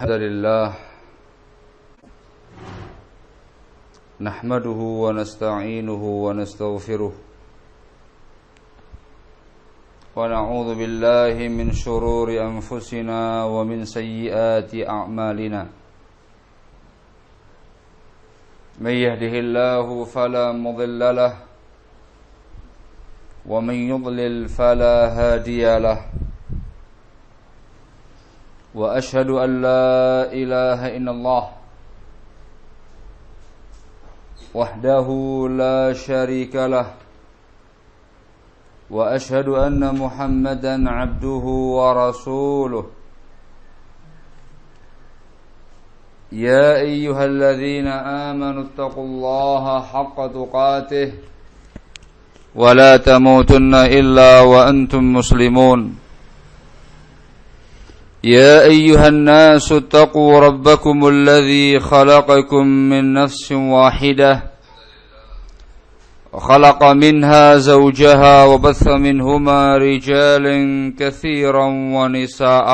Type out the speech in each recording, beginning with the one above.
الحمد لله نحمده ونستعينه ونستغفره ونعوذ بالله من شرور أنفسنا ومن سيئات أعمالنا من يهده الله فلا مضل له ومن يضلل فلا هادي له وأشهد أن لا إله إلا الله وحده لا شريك له وأشهد أن محمدا عبده ورسوله يا أيها الذين آمنوا اتقوا الله حق تقاته ولا تموتن إلا وأنتم مسلمون يا أيها الناس اتقوا ربكم الذي خلقكم من نفس واحدة وخلق منها زوجها وبث منهما رجالا كثيرا ونساء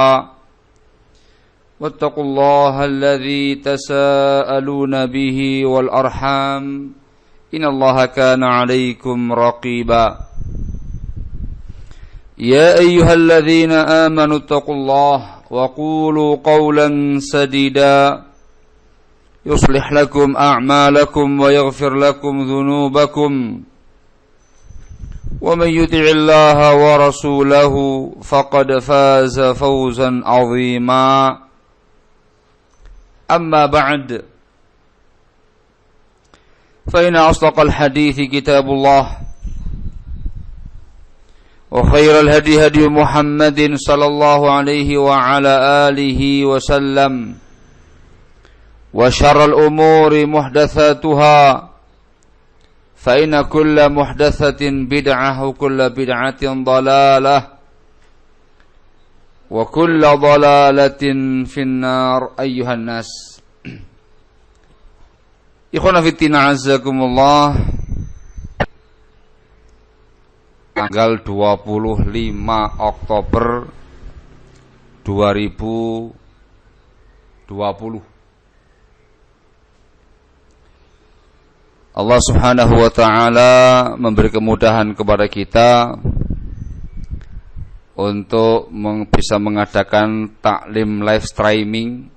واتقوا الله الذي تساءلون به والأرحام إن الله كان عليكم رقيبا يا أيها الذين آمنوا اتقوا الله وقولوا قولا سديدا يصلح لكم أعمالكم ويغفر لكم ذنوبكم ومن يطع الله ورسوله فقد فاز فوزا عظيما أما بعد فإن أصدق الحديث كتاب الله وخير الهدي هدي محمد صلى الله عليه وعلى آله وسلم وشر الأمور محدثاتها فإن كل محدثة بدعة وكل بدعة ضلالة وكل ضلالة في النار أيها الناس إخوانا في الدين عزكم الله. Tanggal 25 Oktober 2020 Allah Subhanahu wa ta'ala memberi kemudahan kepada kita untuk bisa mengadakan taklim live streaming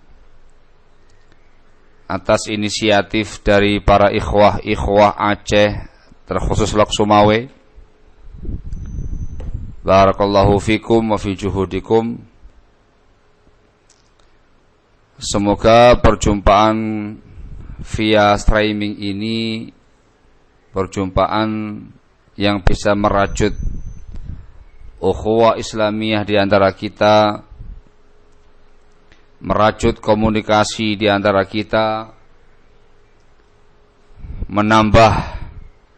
atas inisiatif dari para ikhwah Aceh, terkhusus Lok Sumawe. Barakallahu fikum wa fi juhudikum. Semoga perjumpaan via streaming ini perjumpaan yang bisa merajut ukhuwah Islamiyah di antara kita, merajut komunikasi di antara kita, menambah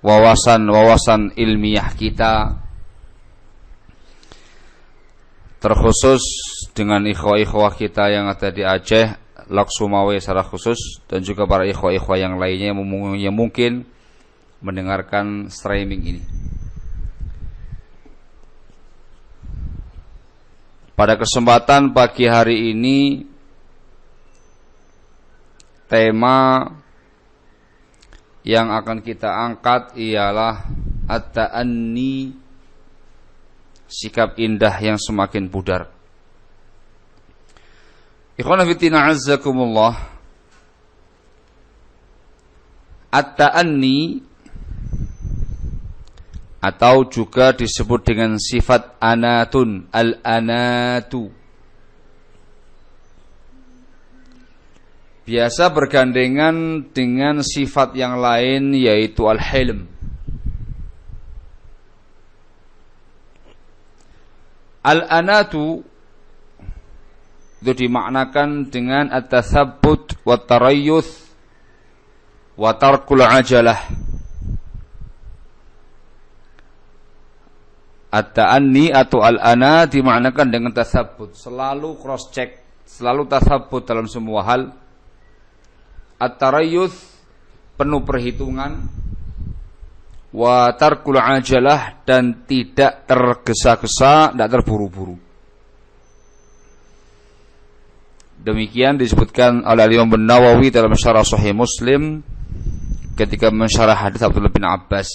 wawasan ilmiah kita, terkhusus dengan ikhwah-ikhwah kita yang ada di Aceh, Lok Sumawe secara khusus, dan juga para ikhwah-ikhwah yang lainnya yang mungkin mendengarkan streaming ini. Pada kesempatan pagi hari ini, tema yang akan kita angkat ialah at-ta'anni, sikap indah yang semakin pudar. Ikhwana fillah azzakumullah. At-ta'anni atau juga disebut dengan sifat anatun, al-anatu, biasa bergandengan dengan sifat yang lain yaitu al-hilm. Al-anatu itu dimaknakan dengan at-tatsabbut wa tarayyuth wa tarkul ajalah. At-ta'anni atau al-ana dimaknakan dengan tatsabbut, selalu cross check, selalu tatsabbut dalam semua hal. At-tarayyuth, penuh perhitungan. Wa tarkul ajalah, dan tidak tergesa-gesa, tidak terburu-buru. Demikian disebutkan oleh Imam Nawawi dalam syarah Sahih Muslim ketika mensyarah hadis Abdullah bin Abbas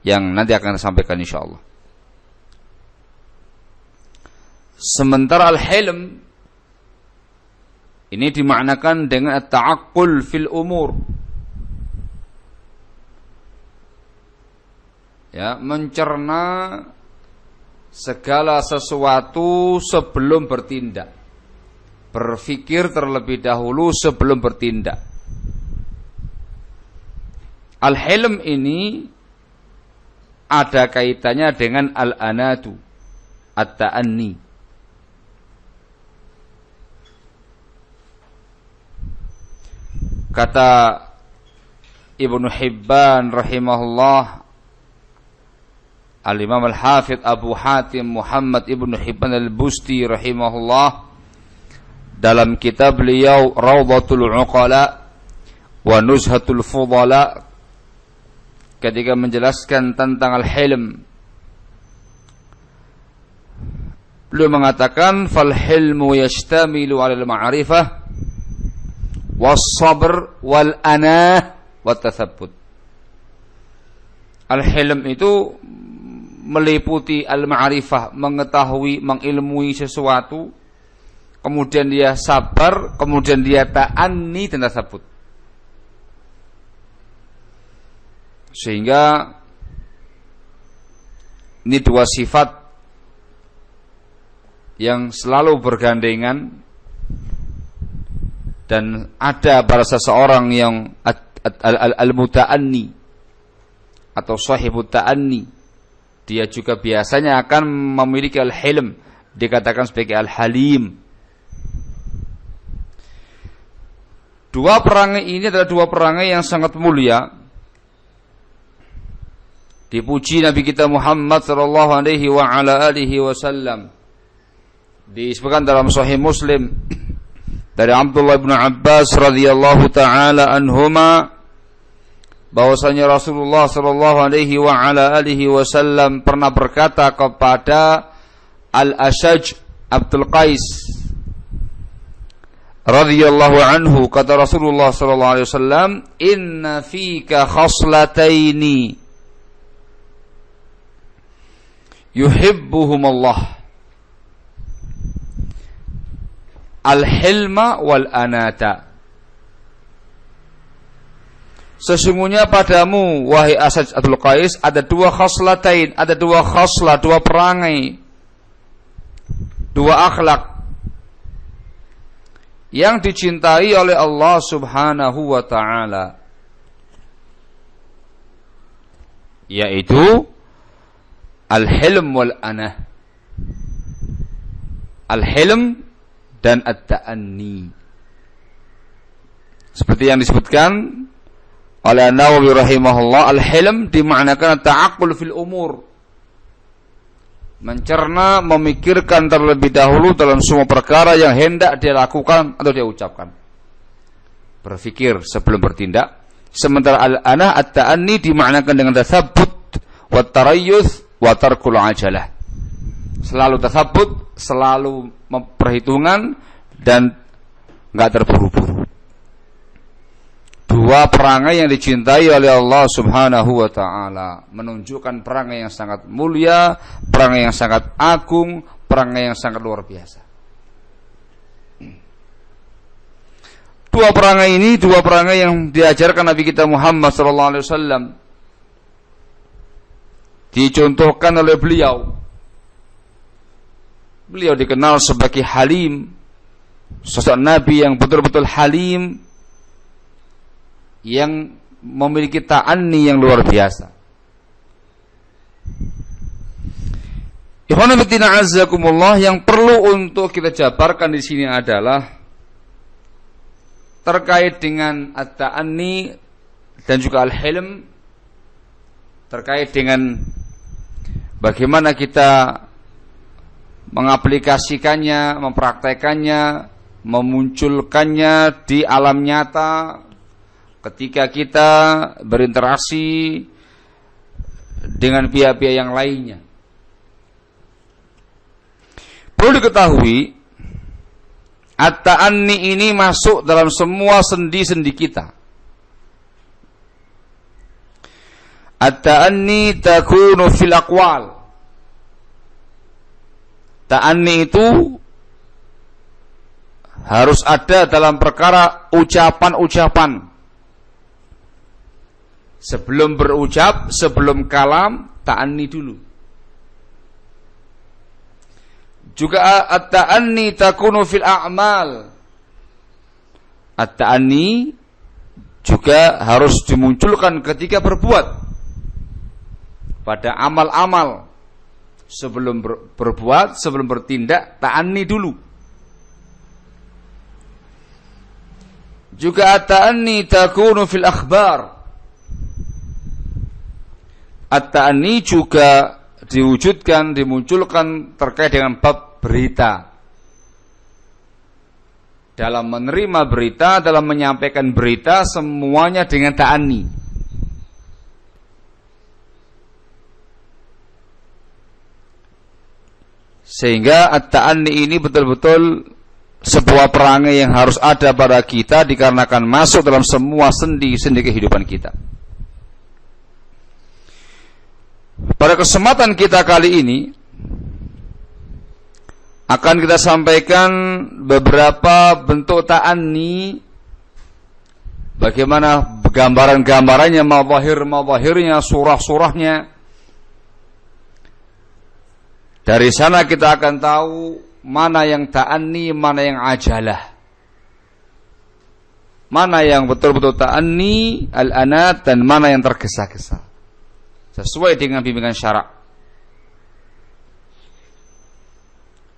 yang nanti akan sampaikan insyaallah. Sementara al-hilm ini dimaknakan dengan at-ta'aqqul fil umur. Ya, mencerna segala sesuatu sebelum bertindak. Berpikir terlebih dahulu sebelum bertindak. Al-hilm ini ada kaitannya dengan al-anatu, at-ta'anni. Kata Ibnu Hibban rahimahullah, Al-Imam Al-Hafidh Abu Hatim Muhammad Ibnu Hibban Al-Busti rahimahullah dalam kitab beliau Rawdatul Uqala wa Nuzhatul Fudala ketika menjelaskan tentang al-hilm, beliau mengatakan fal hilmu yashtamilu 'ala al-ma'rifah was-sabr wal anah wat tathabbut. Al-hilm itu meliputi al-ma'rifah, mengetahui, mengilmui sesuatu, kemudian dia sabar, kemudian dia ta'anni dan tasabbut. Sehingga ini dua sifat yang selalu bergandengan, dan ada pada seseorang yang al-muta'anni atau sahibut ta'anni, dia juga biasanya akan memiliki al-hilm, dikatakan sebagai al-halim. Dua perangai ini adalah dua perangai yang sangat mulia. Dipuji Nabi kita Muhammad sallallahu alaihi wa ala alihi wasallam. Disebutkan dalam Sahih Muslim dari Abdullah bin Abbas radhiyallahu taala anhuma bahwasanya Rasulullah sallallahu alaihi wa ala alihi wasallam pernah berkata kepada Al-Ashaj Abdul Qais radhiyallahu anhu, kata Rasulullah sallallahu alaihi wasallam, inna fika khaslataini yuhibbuhum Allah, al-hilma wal anata. Sesungguhnya padamu wahai Asad Abdul Qais ada dua khaslatain, ada dua khaslah, dua perangai, dua akhlak yang dicintai oleh Allah Subhanahu wa ta'ala, yaitu al-hilm wal anah, al-hilm dan at-ta'anni. Seperti yang disebutkan oleh Nawawi rahimahullah, al-hilm dimaknakan at-ta'aqqul fil umur, mencerna, memikirkan terlebih dahulu dalam semua perkara yang hendak dia lakukan atau dia ucapkan. Berfikir sebelum bertindak. Sementara al-anah at-ta'anni dimaknakan dengan tatsabbut wa tarayyuth wa tarkul ajalah. Selalu tatsabbut, selalu memperhitungkan dan enggak terburu-buru. Dua perangai yang dicintai oleh Allah Subhanahu wa ta'ala, menunjukkan perangai yang sangat mulia, perangai yang sangat agung, perangai yang sangat luar biasa. Dua perangai ini, dua perangai yang diajarkan Nabi kita Muhammad sallallahu alaihi wasallam, dicontohkan oleh beliau. Beliau dikenal sebagai halim, sosok Nabi yang betul-betul halim, yang memiliki ta'anni yang luar biasa. Ikhwan fillah azzakumullah, yang perlu untuk kita jabarkan di sini adalah terkait dengan at-ta'anni dan juga al-hilm, terkait dengan bagaimana kita mengaplikasikannya, mempraktekannya, memunculkannya di alam nyata ketika kita berinteraksi dengan pihak-pihak yang lainnya. Perlu diketahui At-ta'anni ini masuk dalam semua sendi-sendi kita. At-ta'anni takunu fil aqwal. Ta'anni itu harus ada dalam perkara ucapan-ucapan. Sebelum berucap, sebelum kalam, ta'anni dulu. Juga at-ta'anni takunu fil a'mal. At-ta'anni juga harus dimunculkan ketika berbuat. Pada amal-amal. Sebelum berbuat, sebelum bertindak, ta'anni dulu. Juga at-ta'anni takunu fil akhbar. At-ta'anni juga diwujudkan, dimunculkan terkait dengan bab berita. Dalam menerima berita, dalam menyampaikan berita, semuanya dengan ta'anni. Sehingga at-ta'anni ini betul-betul sebuah perangai yang harus ada pada kita, dikarenakan masuk dalam semua sendi-sendi kehidupan kita. Pada kesempatan kita kali ini akan kita sampaikan beberapa bentuk ta'anni, bagaimana gambaran-gambarannya, madzahir-madzahirnya, surah-surahnya. Dari sana kita akan tahu mana yang ta'anni, mana yang ajalah. Mana yang betul-betul ta'anni, al-anat, dan mana yang tergesa-gesa. Sesuai dengan bimbingan syarak.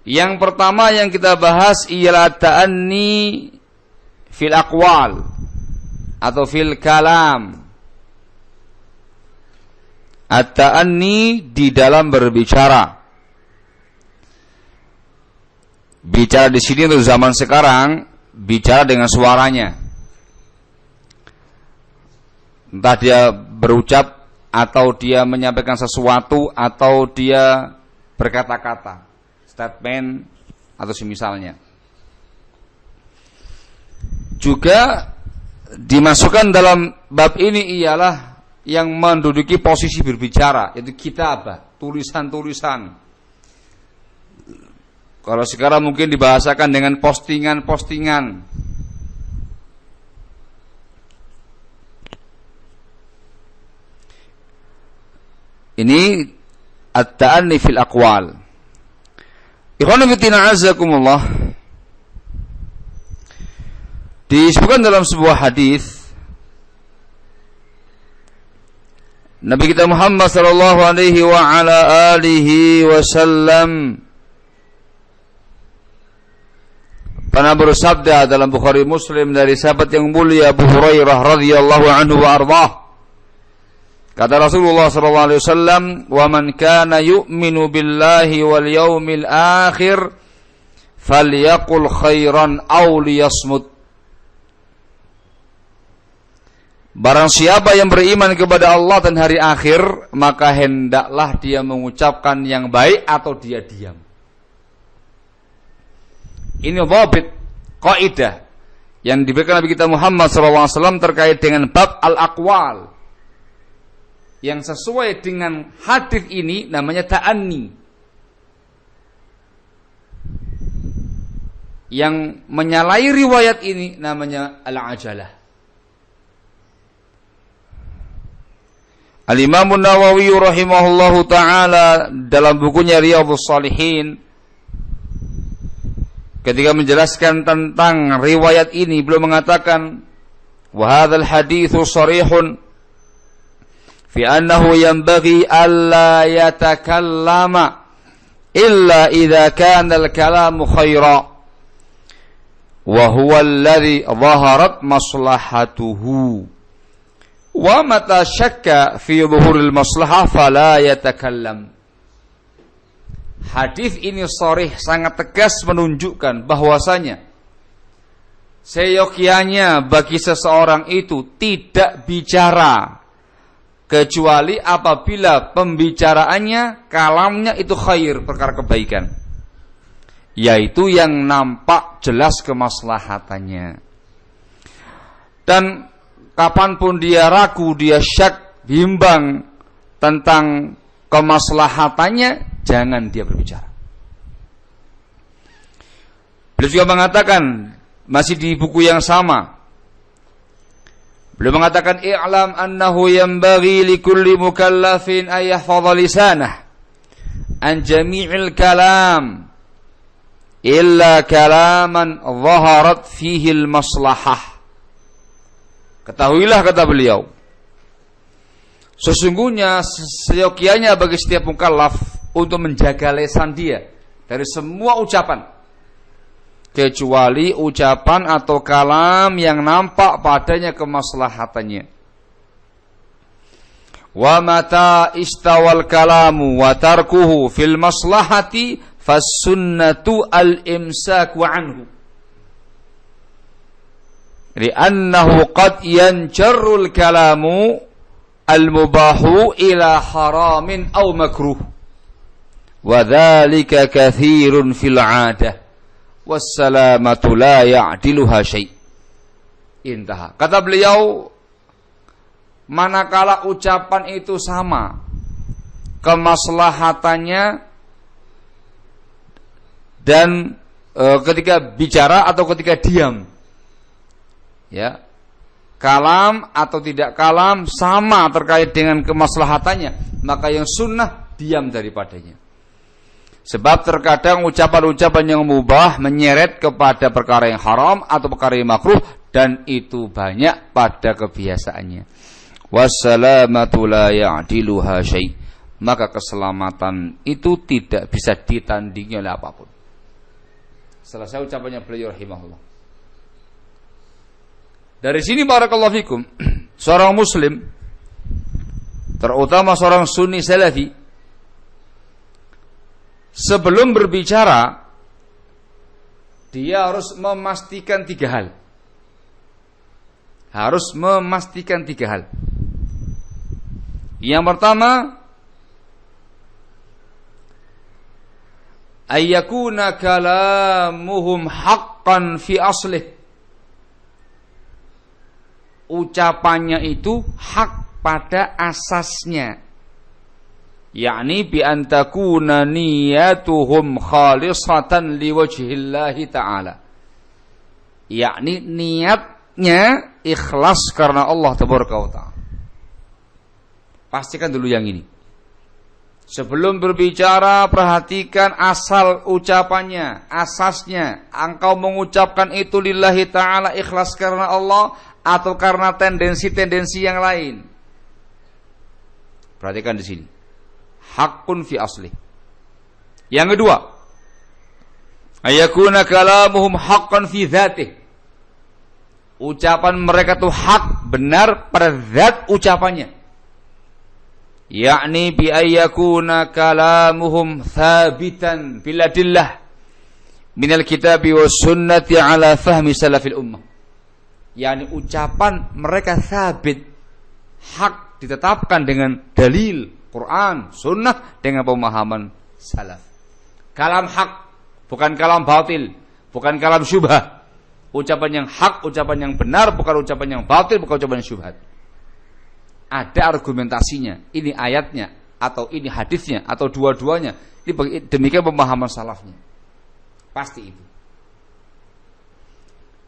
Yang pertama yang kita bahas ialah ta'anni fil aqwal atau fil kalam. At-ta'anni di dalam berbicara. Bicara di sini untuk zaman sekarang, bicara dengan suaranya. Entah dia berucap, atau dia menyampaikan sesuatu, atau dia berkata-kata, statement, atau semisalnya. Juga dimasukkan dalam bab ini ialah yang menduduki posisi berbicara, yaitu kitabah, tulisan-tulisan. Kalau sekarang mungkin dibahasakan dengan postingan-postingan. Ini at-ta'anni fil aqwal. Ikhwanu fillah azakumullah. Disebutkan dalam sebuah hadis Nabi kita Muhammad sallallahu alaihi wa ala alihi wasallam pernah bersabda dalam Bukhari Muslim dari sahabat yang mulia Abu Hurairah radhiyallahu anhu wa ardhah. Kata Rasulullah sallallahu alaihi wasallam, "Wa man kana yu'minu billahi wal yaumil akhir falyaqul khairan aw liyasmut." Barang siapa yang beriman kepada Allah dan hari akhir, maka hendaklah dia mengucapkan yang baik atau dia diam. Ini dhabit, kaidah yang diberikan Nabi kita Muhammad SAW terkait dengan bab al-aqwal. Yang sesuai dengan hadis ini namanya ta'anni. Yang menyalahi riwayat ini namanya al-ajalah. Al-Imam Nawawi rahimahullahu ta'ala dalam bukunya Riyadhus Shalihin ketika menjelaskan tentang riwayat ini beliau mengatakan wa hadzal haditsu sharihun fi annahu yanbaghi alla yatakallama illa idza kana al-kalamu khaira wa huwa alladhi dhaharat maslahatuhu wa mata syakka fi dhuhuril maslahah fala yatakallam. Hadis ini sharih sangat tegas menunjukkan bahwasanya seyogyanya bagi seseorang itu tidak bicara kecuali apabila pembicaraannya, kalamnya itu khair, perkara kebaikan. yaitu yang nampak jelas kemaslahatannya. Dan kapanpun dia ragu, dia syak, bimbang tentang kemaslahatannya, jangan dia berbicara. Beliau juga mengatakan, masih di buku yang sama, beliau mengatakan, i'lam annahu yanbaghi likulli mukallafin an yahfadha lisanah an jami'il kalam illa kalaman zaharat fihi al-maslahah. Ketahuilah, kata beliau, sesungguhnya seyogianya bagi setiap mukallaf untuk menjaga lisan dia dari semua ucapan, kecuali ucapan atau kalam yang nampak padanya kemaslahatannya. Wa mata istawal kalamu wa tarkuhu fil maslahati fas-sunnatu al-imsaku anhu. Li'annahu qad yanjarrul kalamu al-mubahu ila haramin aw makruh. Wa dzalika katsirun fil 'adah. Wassalamatu la ya'diluha syai'. Intaha. Kata beliau, manakala ucapan itu sama kemaslahatannya dan ketika bicara atau ketika diam, ya, kalam atau tidak kalam sama terkait dengan kemaslahatannya, maka yang sunnah diam daripadanya. Sebab terkadang ucapan-ucapan yang mubah menyeret kepada perkara yang haram atau perkara yang makruh, dan itu banyak pada kebiasaannya. Wassalamatu la ya'diluha syai'. Maka keselamatan itu tidak bisa ditandingi oleh apapun. Selesai ucapannya beliau rahimahullah. Dari sini barakallahu fikum, seorang muslim, terutama seorang sunni salafi, sebelum berbicara dia harus memastikan tiga hal. Harus memastikan tiga hal. Yang pertama, ayyakuna kalamuhum haqqan fi aslih. Ucapannya itu hak pada asasnya, yakni bi an takuna niyatuhum khalisatan liwajhillahi ta'ala, yakni niatnya ikhlas karena Allah tabaraka wa ta'ala. Pastikan dulu yang ini. Sebelum berbicara, perhatikan asal ucapannya, asasnya. Engkau mengucapkan itu lillahi ta'ala, ikhlas karena Allah, atau karena tendensi-tendensi yang lain. Perhatikan di sini. Haqqun fi asli. Yang kedua, ayakuna kalamuhum haqqan fi dzatih. Ucapan mereka itu hak, benar pada zat ucapannya. Yakni bi ayyakuna kalamuhum thabitan bil adillah minal kitabi was sunnati ala fahmi salafil ummah. Yani ucapan mereka sabit, hak, ditetapkan dengan dalil Quran, sunnah, dengan pemahaman salaf. Kalam hak, bukan kalam batil, bukan kalam syubhah. Ucapan yang hak, ucapan yang benar, bukan ucapan yang batil, bukan ucapan yang syubhat. Ada argumentasinya, ini ayatnya, atau ini hadisnya, atau dua-duanya. Ini demikian pemahaman salafnya. Pasti itu.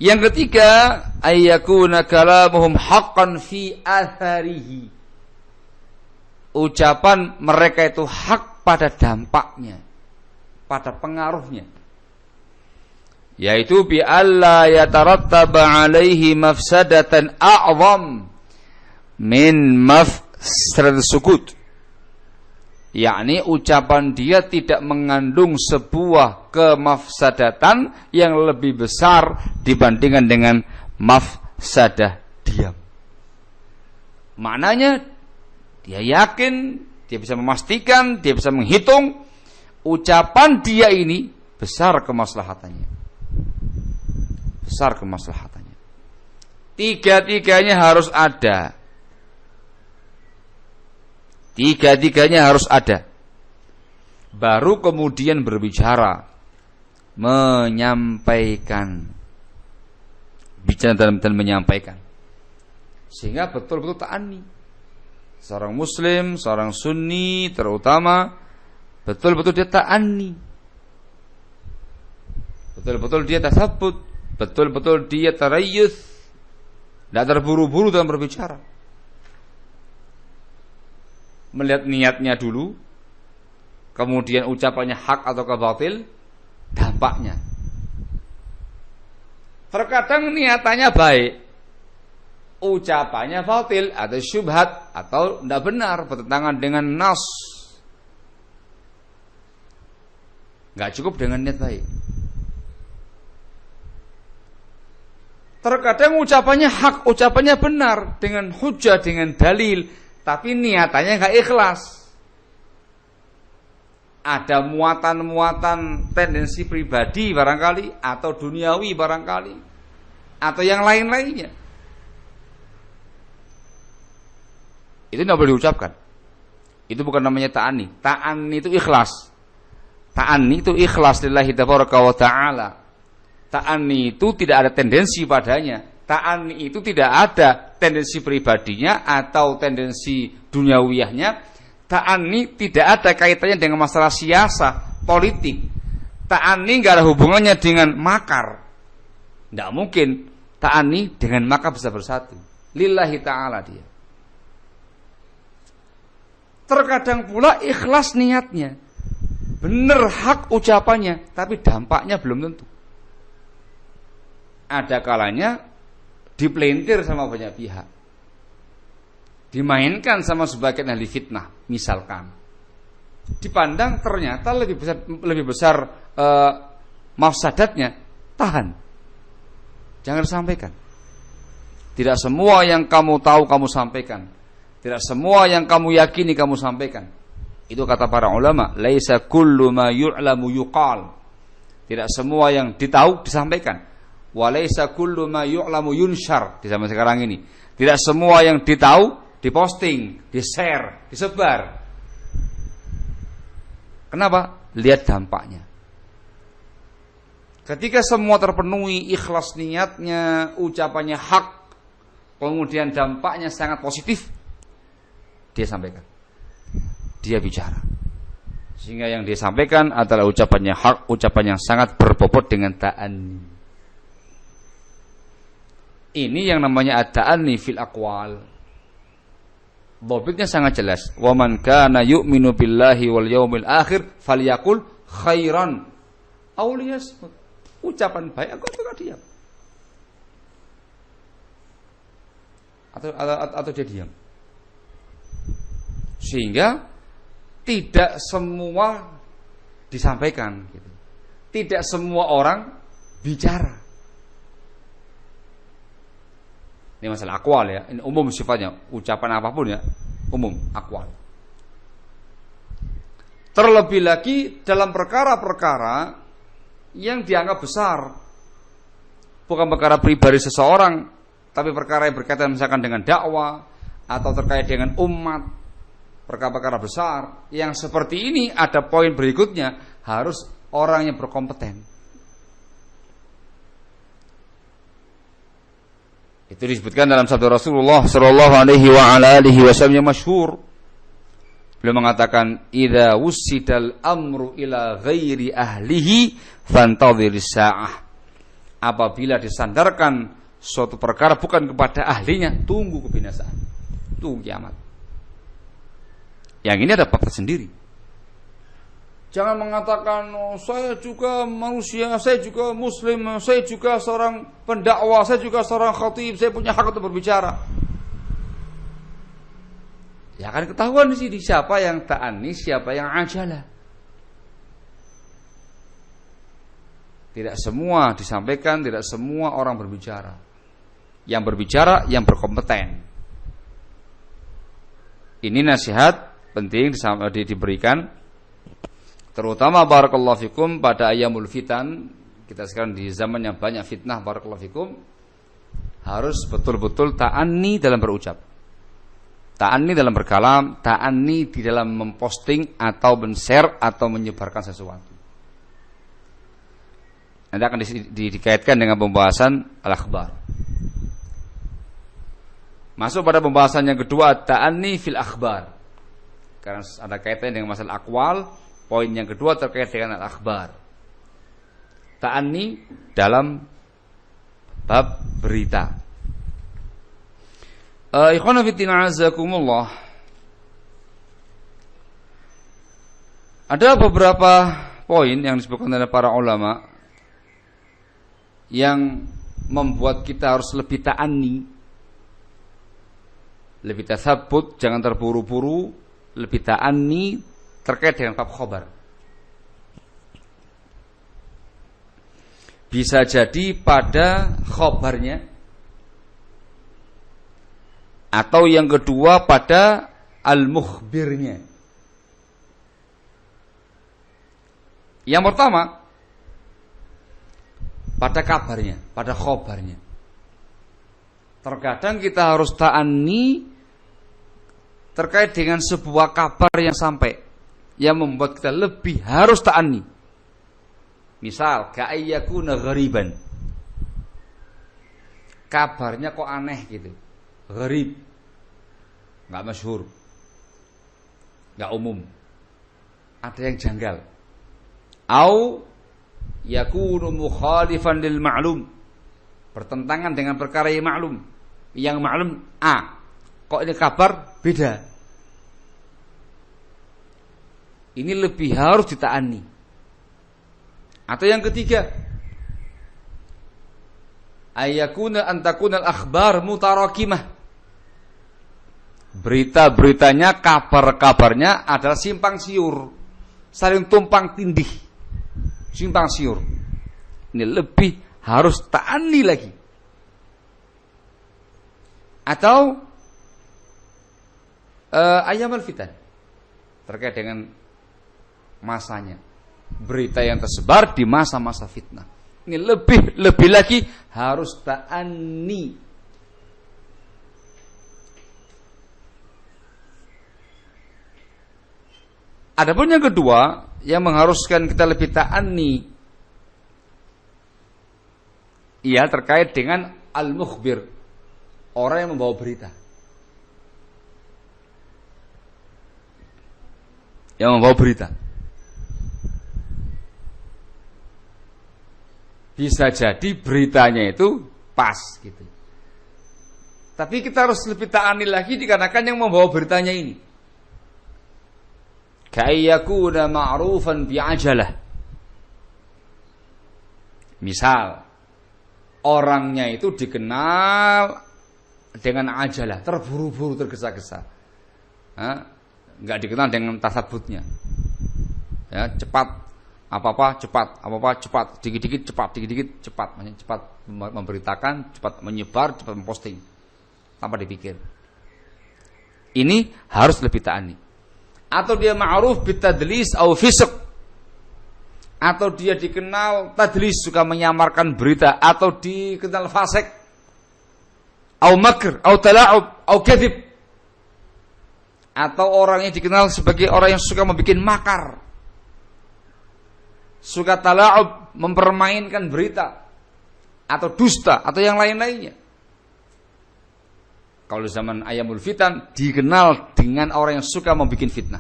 Yang ketiga, ayyakuna kalamuhum haqqan fi atharihi. Ucapan mereka itu hak pada dampaknya, pada pengaruhnya. Yaitu bi alla yatarattaba alaihi mafsadatan a'zam min mafsadat sukut. Yakni ucapan dia tidak mengandung sebuah kemafsadatan yang lebih besar dibandingkan dengan mafsadah diam. Maknanya dia yakin, dia bisa memastikan, dia bisa menghitung ucapan dia ini besar kemaslahatannya. Besar kemaslahatannya. Tiga-tiganya harus ada. Tiga-tiganya harus ada. Baru kemudian berbicara. menyampaikan, bicara dan menyampaikan, sehingga betul-betul ta'anni. Seorang muslim, seorang sunni terutama, betul-betul dia ta'anni, betul-betul dia tasabbut, betul-betul dia tarayyuth, tidak terburu-buru dalam berbicara, melihat niatnya dulu, kemudian ucapannya hak atau batil, dampaknya. Terkadang niatannya baik, ucapannya batil atau syubhat atau tidak benar, bertentangan dengan nas. Gak cukup dengan niat baik. Terkadang ucapannya hak, ucapannya benar, dengan hujah, dengan dalil, tapi niatannya gak ikhlas. Ada muatan-muatan tendensi pribadi barangkali, atau duniawi barangkali, atau yang lain-lainnya. Itu tidak boleh diucapkan. Itu bukan namanya ta'anni. Ta'anni itu ikhlas. Ta'anni itu ikhlas lillahi tabaraka wa ta'ala. Ta'anni itu tidak ada tendensi padanya. Ta'anni itu tidak ada tendensi pribadinya atau tendensi duniawiyahnya. Ta'anni tidak ada kaitannya dengan masalah siasa, politik. Ta'anni nggak ada hubungannya dengan makar. Tidak mungkin ta'anni dengan makar bisa bersatu. Lillahi ta'ala dia. Terkadang pula ikhlas niatnya, benar hak ucapannya, tapi dampaknya belum tentu. Ada kalanya dipelintir sama banyak pihak, dimainkan sama sebagian ahli fitnah, misalkan dipandang ternyata lebih besar mafsadatnya, tahan, jangan sampaikan. Tidak semua yang kamu tahu kamu sampaikan, tidak semua yang kamu yakini kamu sampaikan. Itu kata para ulama, laisa kullu ma yu'lamu yuqal. Tidak semua yang ditahu disampaikan. Wa laisa kullu ma yu'lamu yunshar. Di zaman sekarang ini, tidak semua yang ditahu diposting, di-share, disebar. Kenapa? Lihat dampaknya. Ketika semua terpenuhi, ikhlas niatnya, ucapannya hak, kemudian dampaknya sangat positif, dia sampaikan, dia bicara, sehingga yang dia sampaikan adalah ucapannya hak, ucapan yang sangat berbobot dengan ta'anni. Ini yang namanya at-ta'anni fil aqwal. Dhabitnya sangat jelas. Wa man kana yu'minu billahi wal yaumil akhir falyaqul khairan aw liyasmut. Ucapan baik atau diam. Atau dia diam. Sehingga tidak semua disampaikan gitu. Tidak semua orang bicara. Ini masalah akwal ya, ini umum sifatnya, ucapan apapun ya, umum, akwal. Terlebih lagi dalam perkara-perkara yang dianggap besar, bukan perkara pribadi seseorang, tapi perkara yang berkaitan misalkan dengan dakwah atau terkait dengan umat, perkara-perkara besar yang seperti ini. Ada poin berikutnya, harus orang yang berkompeten. Itu disebutkan dalam sabda Rasulullah sallallahu alaihi wa ala alihi wasallam yang masyhur. Beliau mengatakan, "Idza wussidal amru ila ghairi ahlihi fantadhiris sa'ah." Apabila disandarkan suatu perkara bukan kepada ahlinya, tunggu kebinasaan. Tunggu kiamat. Yang ini ada bab tersendiri. Jangan mengatakan, oh, saya juga manusia, saya juga muslim, saya juga seorang pendakwah, saya juga seorang khatib, saya punya hak untuk berbicara. Ya akan ketahuan di sini siapa yang ta'anni, siapa yang ajalah. Tidak semua disampaikan, tidak semua orang berbicara. Yang berbicara yang berkompeten. Ini nasihat penting diberikan, terutama barakallahu fikum pada ayyamul fitan. Kita sekarang di zaman yang banyak fitnah, barakallahu fikum, harus betul-betul ta'anni dalam berucap, ta'anni dalam berkalam, ta'anni di dalam memposting atau men-share atau menyebarkan sesuatu. Nanti akan dikaitkan dengan pembahasan al-akhbar. Masuk pada pembahasan yang kedua, ta'anni fil akhbar. Karena ada kaitannya dengan masalah akwal, poin yang kedua terkait dengan al-akhbar. Ta'anni dalam bab berita. Ikhwana fillah azakumullah. Ada beberapa poin yang disebutkan oleh para ulama yang membuat kita harus lebih ta'anni, lebih tasabbut, jangan terburu-buru, lebih ta'anni terkait dengan bab khabar. Bisa jadi pada khabarnya, atau yang kedua pada al-mukhbirnya. Yang pertama pada kabarnya, pada khabarnya. Terkadang kita harus ta'anni terkait dengan sebuah kabar yang sampai, yang membuat kita lebih harus ta'anni. Misal, ka'ayyakuna ghariban. Kabarnya kok aneh gitu. Gharib, enggak masyhur, enggak umum. Ada yang janggal. Au yakunu mukhalifan lil ma'lum. Bertentangan dengan perkara yang maklum. Yang maklum A. Kok ini kabar beda. Ini lebih harus dita'anni. Atau yang ketiga, ayyakuna antakunal akhbar mutarakimah. Berita-beritanya, kabar-kabarnya adalah simpang siur, saling tumpang tindih, simpang siur. Ini lebih harus ta'anni lagi. Atau ayamal fitan, terkait dengan masanya, berita yang tersebar di masa-masa fitnah. Ini lebih lagi harus ta'anni. Adapun yang kedua yang mengharuskan kita lebih ta'anni, ia terkait dengan al-mukhbir, orang yang membawa berita. Yang membawa berita. Bisa jadi beritanya itu pas gitu. Tapi kita harus lebih ta'anni lagi dikarenakan yang membawa beritanya ini. Ka'ayyakuna ma'rufan bi'ajalah. Misal, orangnya itu dikenal dengan ajalah, terburu-buru, tergesa-gesa. Enggak dikenal dengan tasabbutnya. Ya, cepat, apa-apa cepat, dikit-dikit cepat, cepat memberitakan, cepat menyebar, cepat memposting tanpa dipikir. Ini harus lebih ta'anni. Atau dia ma'ruf bitadlis au fisq, atau dia dikenal tadlis, suka menyamarkan berita, atau dikenal fasik, au makr, au tala'ub, au kadhib, atau orang yang dikenal sebagai orang yang suka membuat makar, suka tala'ub, mempermainkan berita, atau dusta, atau yang lain-lainnya. Kalau zaman ayamul fitan dikenal dengan orang yang suka membuat fitnah.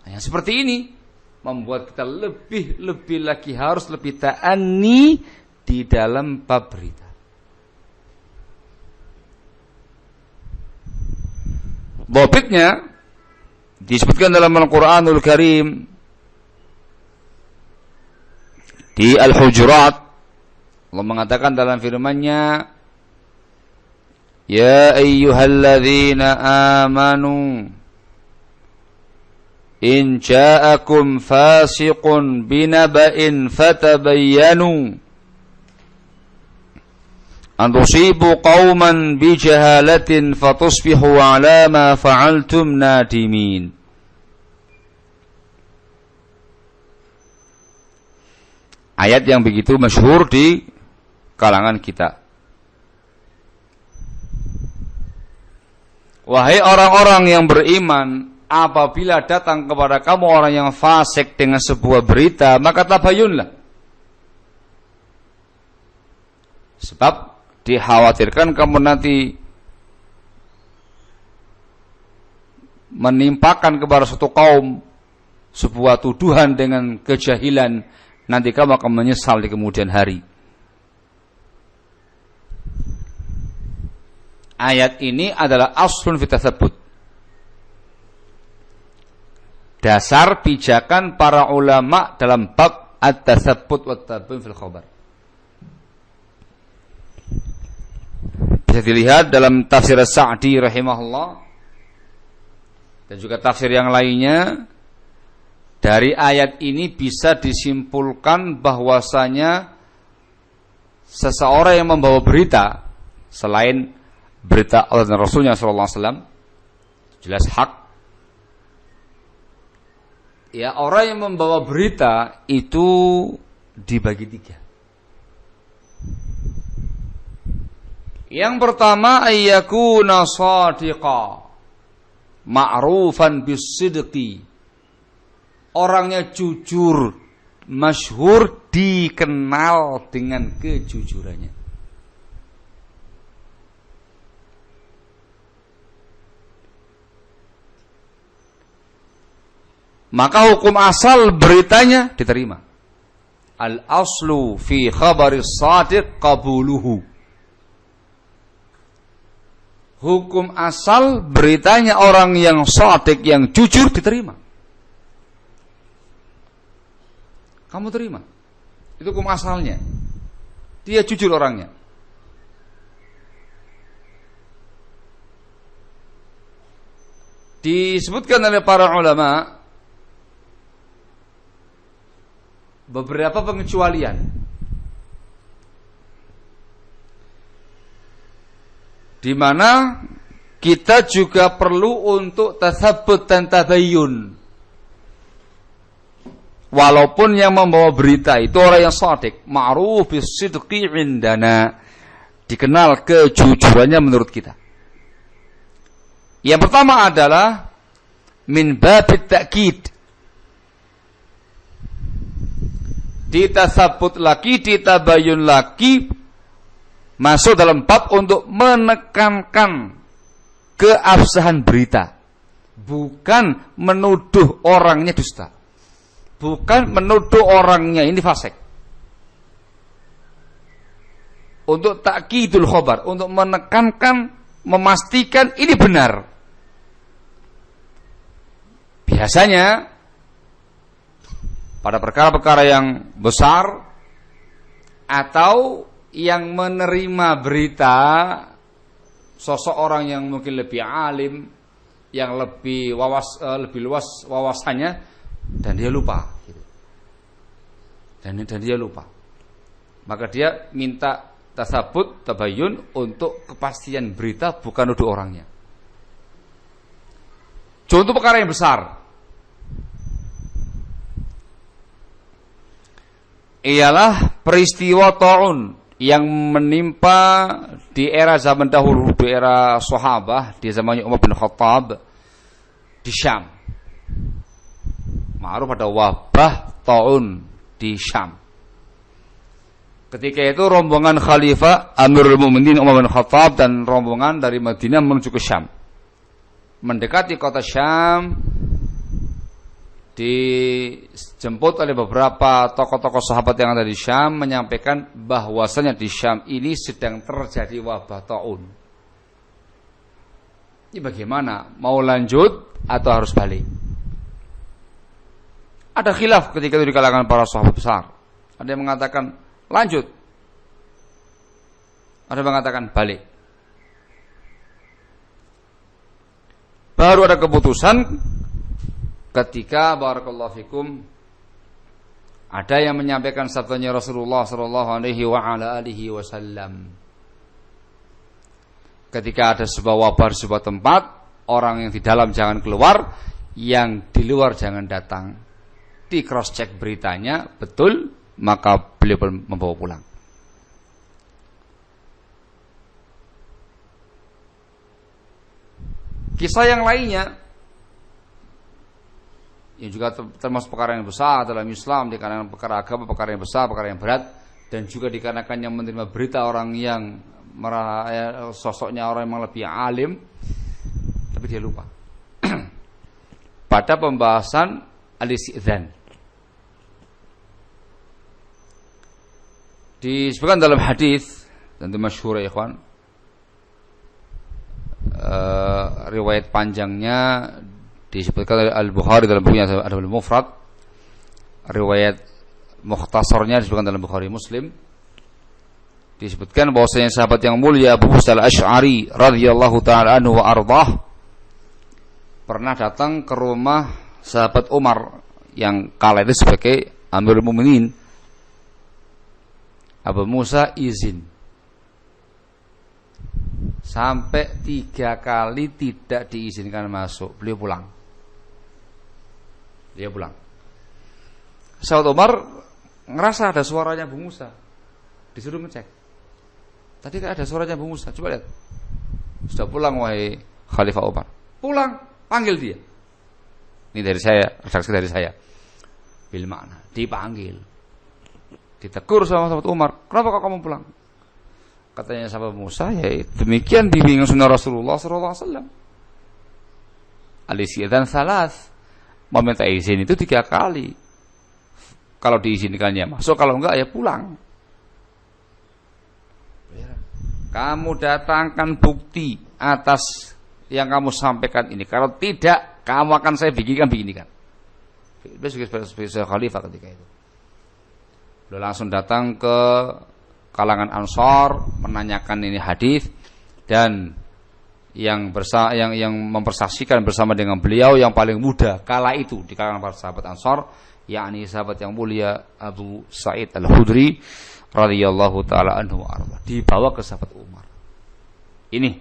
Nah, yang seperti ini membuat kita lebih lagi harus lebih ta'anni di dalam bab berita. Dhabitnya disebutkan dalam Al-Qur'anul Karim di Al-Hujurat. Allah mengatakan dalam firman-Nya, ya ayyuhalladzina amanu in ja'akum fasiqun binaba'in fatabayyanu an tusibu qauman bijahalatin fatusbihu ala ma fa'altum nadimin. Ayat yang begitu masyhur di kalangan kita. Wahai orang-orang yang beriman, apabila datang kepada kamu orang yang fasik dengan sebuah berita, maka tabayunlah. Sebab dikhawatirkan kamu nanti menimpakan kepada suatu kaum sebuah tuduhan dengan kejahilan, nanti kamu akan menyesal di kemudian hari. Ayat ini adalah aslun fi tatsabbut, dasar pijakan para ulama dalam bab at-tatsabbut wa at-tabayyun fil khabar. Bisa dilihat dalam tafsir Sa'di rahimahullah dan juga tafsir yang lainnya. Dari ayat ini bisa disimpulkan bahwasanya seseorang yang membawa berita selain berita Allah dan Rasulnya sallallahu alaihi wasallam jelas hak. Ya, orang yang membawa berita itu dibagi tiga. Yang pertama, ayyakuna shadiqa ma'rufan bis-sidqi. Orangnya jujur, masyhur, dikenal dengan kejujurannya. Maka hukum asal beritanya diterima. Al-aslu fi khabaris shadiq qabuluhu. Hukum asal beritanya orang yang shadiq, yang jujur, diterima. Kamu terima. Itu hukum asalnya. Dia jujur orangnya. Disebutkan oleh para ulama beberapa pengecualian. Di mana kita juga perlu untuk tatsabbut dan tabayyun. Walaupun yang membawa berita itu orang yang shadiq, ma'ruf bis-sidqi indana, dikenal kejujurannya menurut kita. Yang pertama adalah min babit ta'kid. Ditatsabbut lagi, ditabayyun lagi, masuk dalam bab untuk menekankan keabsahan berita, bukan menuduh orangnya dusta, bukan menuduh orangnya ini fasik. Untuk takkidul khabar, untuk menekankan, memastikan ini benar. Biasanya pada perkara-perkara yang besar atau yang menerima berita sosok orang yang mungkin lebih alim, yang lebih luas wawasannya, dan dia lupa gitu. dan dia lupa, maka dia minta tatsabbut, tabayyun untuk kepastian berita, bukan nuduh orangnya. Contoh perkara yang besar ialah peristiwa ta'un yang menimpa di era zaman dahulu, di era sahabah, di zamannya Umar bin Khattab di Syam. Ma'ruf ada wabah ta'un di Syam. Ketika itu rombongan Khalifah Amirul Mukminin Umar bin Khattab dan rombongan dari Madinah menuju ke Syam. Mendekati kota Syam, dijemput oleh beberapa tokoh-tokoh sahabat yang ada di Syam, menyampaikan bahwasanya di Syam ini sedang terjadi wabah ta'un. Ini bagaimana? Mau lanjut atau harus balik? Ada khilaf ketika itu di kalangan para sahabat besar. Ada yang mengatakan lanjut, ada yang mengatakan balik. Baru ada keputusan ketika barakallahu fikum ada yang menyampaikan sabdanya Rasulullah sallallahu alaihi wa ala alihi wasallam. Ketika ada sebuah wabah di sebuah tempat, orang yang di dalam jangan keluar, yang di luar jangan datang. Di cross check beritanya betul, maka beliau membawa pulang. Kisah yang lainnya Ini juga termasuk perkara yang besar dalam Islam, dikarenakan perkara agama, perkara yang besar, perkara yang berat, dan juga dikarenakan yang menerima berita orang yang sosoknya orang yang lebih alim, tapi dia lupa. Pada pembahasan al-isti'dzan, disebutkan dalam hadis dan itu masyhur ya ikhwan, riwayat panjangnya disebutkan oleh Al-Bukhari dalam bukunya Adabul Mufrad, riwayat mukhtasarnya disebutkan dalam Bukhari Muslim. Disebutkan bahwasanya sahabat yang mulia Abu Musa al-Asy'ari radhiyallahu taala anhu wa ardhah pernah datang ke rumah sahabat Umar yang kala itu sebagai Amirul Mukminin. Abu Musa izin sampai 3 kali tidak diizinkan masuk, beliau pulang. Sahabat Umar ngerasa ada suaranya Abu Musa, disuruh ngecek. Tadi kan ada suaranya Abu Musa, coba lihat. Sudah pulang wahai Khalifah Umar. Pulang, panggil dia. Ini dari saya, redaksi dari saya. Bil makna, dipanggil. Ditegur sama sahabat Umar, kenapa kok kamu pulang? Katanya sahabat Musa, ya demikian bimbingan sunnah Rasulullah SAW. Al-isti'dzan salas, meminta izin itu 3 kali. Kalau diizinkannya masuk, kalau enggak ya pulang. Kamu datangkan bukti atas yang kamu sampaikan ini. Kalau tidak, kamu akan saya beginikan. Sebagai khalifah ketika itu. Beliau langsung datang ke kalangan Ansar menanyakan ini hadis, dan yang mempersaksikan bersama dengan beliau yang paling muda kala itu di kalangan para sahabat Ansar, yakni sahabat yang mulia Abu Sa'id Al-Khudri radhiyallahu taala anhu arba, dibawa ke sahabat Umar. Ini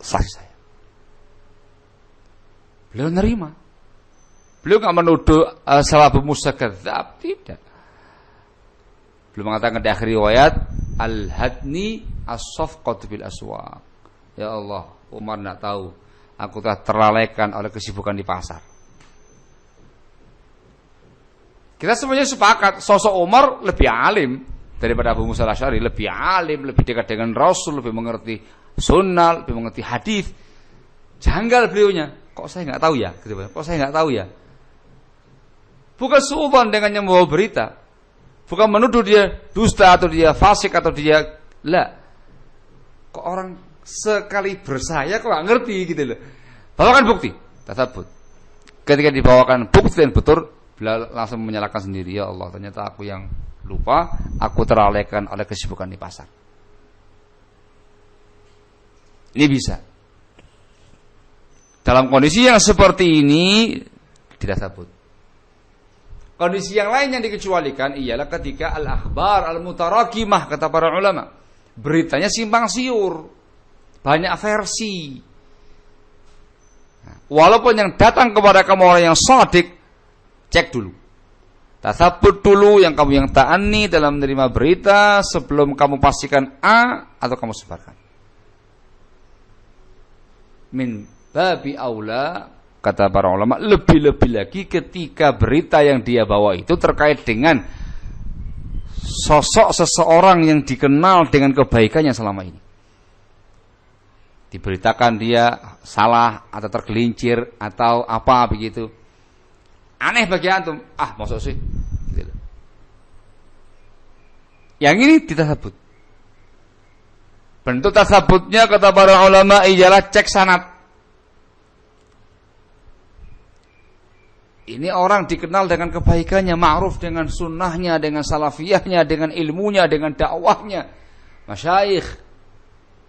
saksi saya. Beliau nerima. Beliau enggak menuduh sahabat Musa kadzab, tidak. Beliau mengatakan di akhir riwayat, al-hadni as-safqatu bil aswaq. Ya Allah, Umar enggak tahu aku telah terlalaikan oleh kesibukan di pasar. Kita semuanya sepakat sosok Umar lebih alim daripada Abu Musa al-Asy'ari, lebih alim, lebih dekat dengan Rasul, lebih mengerti sunnah, lebih mengerti hadis. Janggal beliaunya, kok saya enggak tahu ya? Gitu, kok saya enggak tahu ya? Bukan suudzon dengan yang membawa berita, bukan menuduh dia dusta atau dia fasik atau dia kok orang sekali bersaya kok enggak ngerti gitu loh. Bawakan bukti, tasabbut. Ketika dibawakan bukti dan betul, beliau langsung menyalahkan sendiri, ya Allah, ternyata aku yang lupa, aku terlalaikan oleh kesibukan di pasar. Ini bisa. Dalam kondisi yang seperti ini tidak sabut. Kondisi yang lain yang dikecualikan ialah ketika al-akhbar al-mutarakimah, kata para ulama, beritanya simpang siur, banyak versi. Walaupun yang datang kepada kamu orang yang shadiq, cek dulu, tasabut dulu yang kamu yang ta'ani dalam menerima berita sebelum kamu pastikan A atau kamu sebarkan. Min babi aula, kata para ulama, lebih-lebih lagi ketika berita yang dia bawa itu terkait dengan sosok seseorang yang dikenal dengan kebaikannya selama ini. Diberitakan dia salah atau tergelincir atau apa begitu. Aneh bagi antum, maksud sih gitu. Yang ini ditasabut. Bentuk tasabutnya kata para ulama ialah cek sanad. Ini orang dikenal dengan kebaikannya, ma'ruf dengan sunnahnya, dengan salafiyahnya, dengan ilmunya, dengan dakwahnya, masyayikh,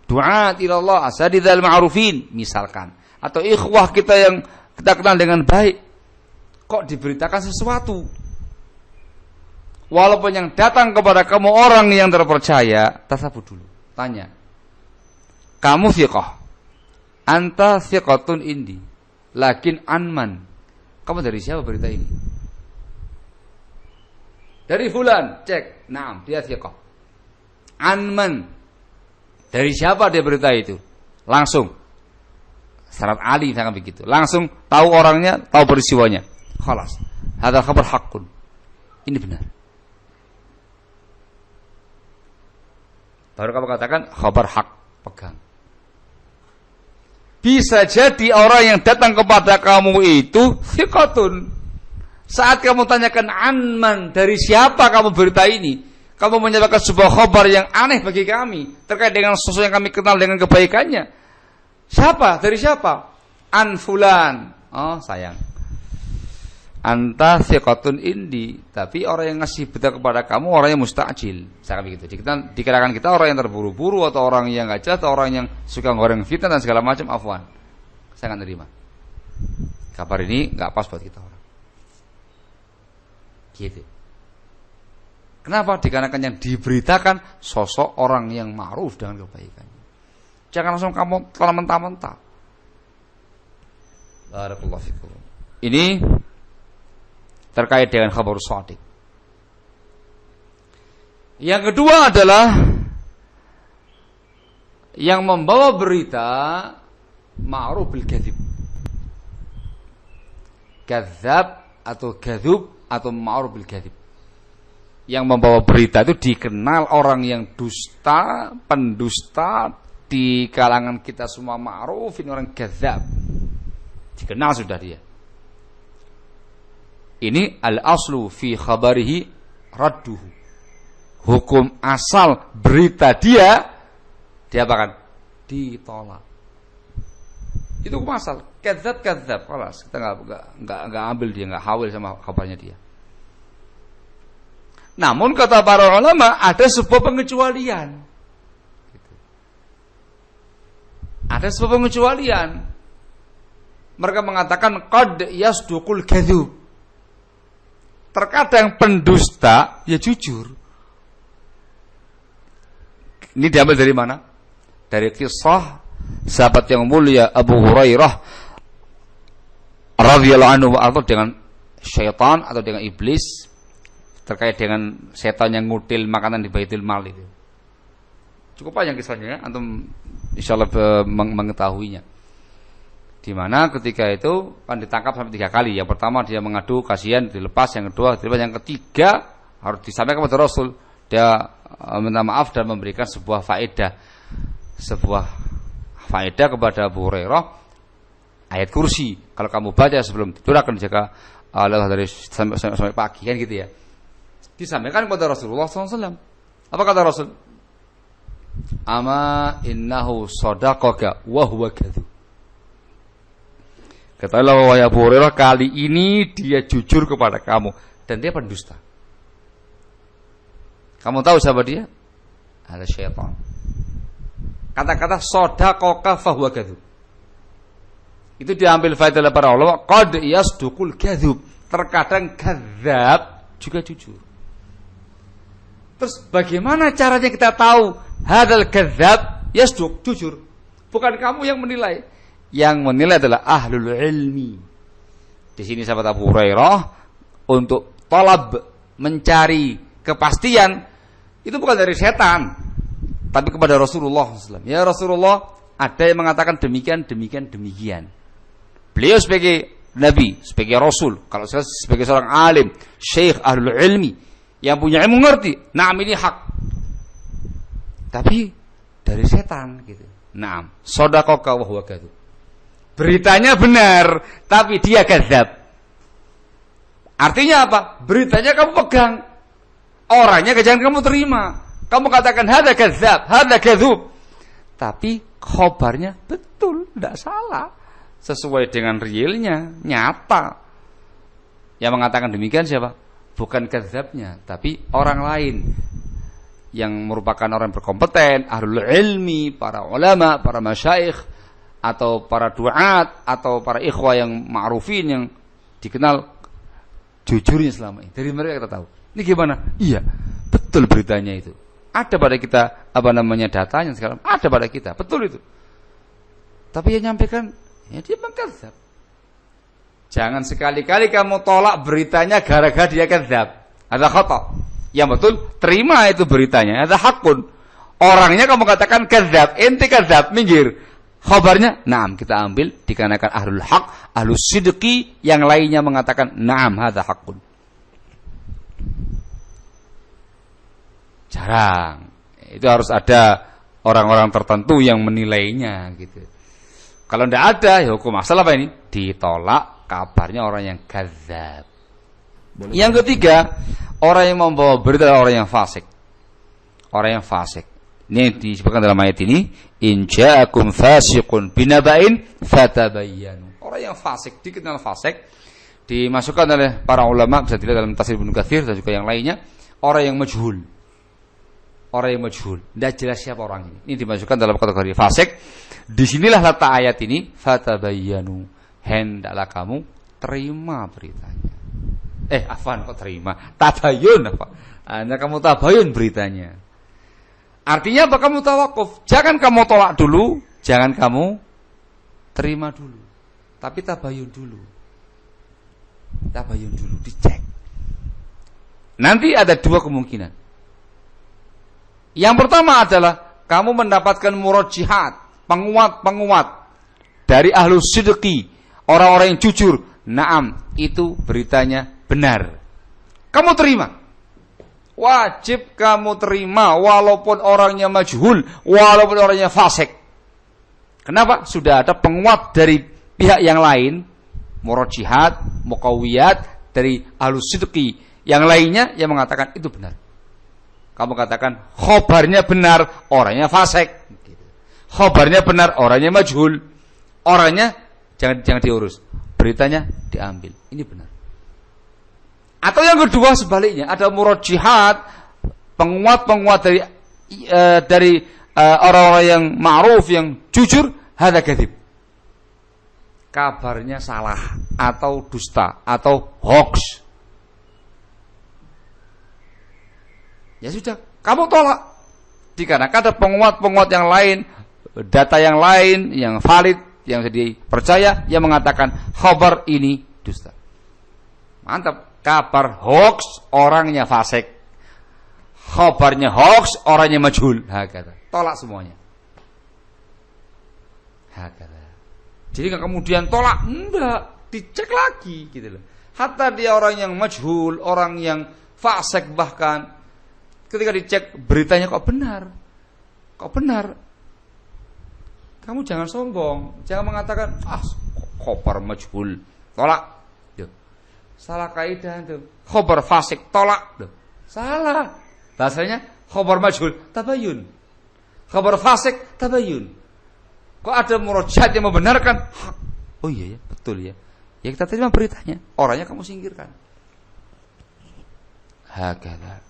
du'at ila Allah, asadidzal ma'rufin misalkan, atau ikhwah kita yang kita kenal dengan baik. Kok diberitakan sesuatu? Walaupun yang datang kepada kamu orang yang terpercaya, tasabut dulu. Tanya, kamu thiqah, anta thiqatun indi, lakin anman, kamu dari siapa berita ini? Dari fulan, cek, naam, dia thiqah. Anman, dari siapa dia berita itu? Langsung, syarat Ali sangat begitu. Langsung tahu orangnya, tahu peristiwanya. Khalas. Hadza khabar haqqun. Ini benar. Baru kamu katakan khabar hak, pegang. Bisa jadi orang yang datang kepada kamu itu thiqatun. Saat kamu tanyakan anman, dari siapa kamu berita ini, kamu menyampaikan sebuah khabar yang aneh bagi kami terkait dengan sesuatu yang kami kenal dengan kebaikannya. Siapa? Dari siapa? An fulan. Oh sayang, anta thiqatun indi. Tapi orang yang ngasih berita kepada kamu orang yang musta'jil. Misalkan begitu. Di kalangan kita orang yang terburu-buru, atau orang yang nggak jelas, atau orang yang suka goreng fitnah dan segala macam. Afwan, saya nggak terima. Kabar ini nggak pas buat kita orang. Gitu. Kenapa? Dikarenakan yang diberitakan sosok orang yang ma'ruf dengan kebaikannya. Jangan langsung kamu telan mentah-mentah. Barakallahu fikum. Ini terkait dengan khabar shadiq. Yang kedua adalah yang membawa berita ma'ruf bil kadzib. Kadzab atau kadzub atau ma'ruf bil kadzib. Yang membawa berita itu dikenal orang yang dusta, pendusta di kalangan kita semua ma'ruf, ini orang kadzab. Dikenal sudah dia. Ini al-aslu fi khabarihi radduhu. Hukum asal berita dia apakan? Ditolak. Itu hukum asal. Kadzab, kelas. Kita enggak ambil dia, enggak hawil sama kabarnya dia. Namun kata para ulama ada sebuah pengecualian. Ada sebuah pengecualian. Mereka mengatakan qad yasduqul kadzub. Terkadang pendusta ya jujur. Ini diambil dari mana? Dari kisah sahabat yang mulia Abu Hurairah radhiyallahu anhu atau dengan syaitan atau dengan iblis terkait dengan setan yang ngutil makanan di Baitul Mal itu. Cukup panjang kisahnya ya, antum insyaallah mengetahuinya. Di mana ketika itu kan ditangkap sampai 3 kali. Yang pertama dia mengadu, kasihan, dilepas. Yang kedua dilepas. Yang ketiga harus disampaikan kepada Rasul. Dia minta maaf dan memberikan sebuah faedah kepada Abu Hurairah, ayat kursi. Kalau kamu baca sebelum tidur akan dijaga Allah dari sampai pagi, kan gitu ya. Disampaikan kepada Rasulullah SAW. Apa kata Rasul? Ama innahu sadaqaka wa huwa kadzub. Katakanlah wahai Abu Hurairah, kali ini dia jujur kepada kamu dan dia pendusta. Kamu tahu siapa dia? Ada syaitan. Kata-kata sadaqaka fa huwa kadzub. Itu diambil faedah oleh para ulama, qad yasduqul kadzub. Terkadang kadzab juga jujur. Terus bagaimana caranya kita tahu hadzal kadzab yasduq, jujur? Bukan kamu yang menilai. Yang menilai adalah ahlul ilmi. Di sini sahabat Abu Hurairah untuk talab, mencari kepastian itu bukan dari setan, tapi kepada Rasulullah SAW. Ya Rasulullah, ada yang mengatakan demikian. Beliau sebagai Nabi, sebagai Rasul, kalau saya sebagai seorang alim, syekh ahlul ilmi yang punya ilmu ngerti, naam ini hak. Tapi dari setan gitu. Naam, shadaqaka wa huwa kadzub. Beritanya benar, tapi dia kadzab. Artinya apa? Beritanya kamu pegang, orangnya jangan kamu terima. Kamu katakan hadza kadzab, hadza kadzub. Tapi khobarnya betul, tidak salah. Sesuai dengan realnya, nyata. Yang mengatakan demikian siapa? Bukan kadzabnya, tapi orang lain yang merupakan orang yang berkompeten, ahlul ilmi, para ulama, para masyayikh, atau para duat, atau para ikhwah yang ma'rufin yang dikenal jujurnya selama ini. Dari mereka kita tahu. Ini gimana? Iya, betul beritanya itu. Ada pada kita datanya sekarang. Ada pada kita, betul itu. Tapi yang nyampaikan, ya dia mengkadzab. Jangan sekali-kali kamu tolak beritanya gara-gara dia kadzab. Ada khata. Yang betul, terima itu beritanya. Ada hakun. Orangnya kamu katakan kadzab, ente kadzab, minggir. Khabarnya, na'am, kita ambil dikarenakan ahlul haq, ahlus sidqi, yang lainnya mengatakan na'am hadza haqqun. Jarang. Itu harus ada orang-orang tertentu yang menilainya gitu. Kalau tidak ada, ya hukum asal apa ini? Ditolak kabarnya orang yang kadzdzab. Yang ketiga, orang yang membawa berita adalah orang yang fasik. Orang yang fasik. Ini disebutkan dalam ayat ini, in ja'akum fasiqun binaba'in fatabayyanu. Orang yang fasik, dikenal fasik, dimasukkan oleh para ulama, bisa dilihat dalam tafsir Ibnu Katsir dan juga yang lainnya, orang yang majhul. Orang yang majhul, tidak jelas siapa orang ini. Ini dimasukkan dalam kategori fasik. Disinilah letak ayat ini, fatabayyanu. Hendaklah kamu terima beritanya. Afwan, kok terima? Tabayun apa? Anda kamu tabayun beritanya. Artinya apa? Kamu tawakuf. Jangan kamu tolak dulu, jangan kamu terima dulu. Tapi tabayun dulu. Tabayun dulu, dicek. Nanti ada dua kemungkinan. Yang pertama adalah kamu mendapatkan murajihat, penguat-penguat dari ahlus sidqi, orang-orang yang jujur. Naam, itu beritanya benar. Kamu terima. Wajib kamu terima walaupun orangnya majhul, walaupun orangnya fasik. Kenapa? Sudah ada penguat dari pihak yang lain, murajihat, muqawiyat dari ahlus sidqi, yang lainnya yang mengatakan itu benar. Kamu katakan khobarnya benar, orangnya fasik. Khobarnya benar, orangnya majhul. Orangnya jangan diurus. Beritanya diambil. Ini benar. Atau yang kedua sebaliknya, ada murajihat, penguat-penguat dari orang-orang yang ma'ruf, yang jujur, hadza kadzib. Kabarnya salah atau dusta atau hoax. Ya sudah, kamu tolak. Dikarenakan ada penguat-penguat yang lain, data yang lain, yang valid, yang bisa dipercaya, yang mengatakan khabar ini dusta. Mantap. Kabar hoax, orangnya fasik. Khabarnya hoax, orangnya majhul. Hakata. Tolak semuanya. Hakata. Jadi kemudian tolak, enggak, dicek lagi gitu loh. Hatta dia orang yang majhul, orang yang fasik bahkan, ketika dicek beritanya kok benar. Kok benar? Kamu jangan sombong, jangan mengatakan khabar majhul, tolak. Salah kaidah itu. Khabar fasik, tolak. Salah. Bahasanya khabar majhul, tabayun. Khabar fasik, tabayun. Kok ada murajaat yang membenarkan? Oh iya ya, betul ya. Ya kita terima beritanya, orangnya kamu singkirkan. Hakala.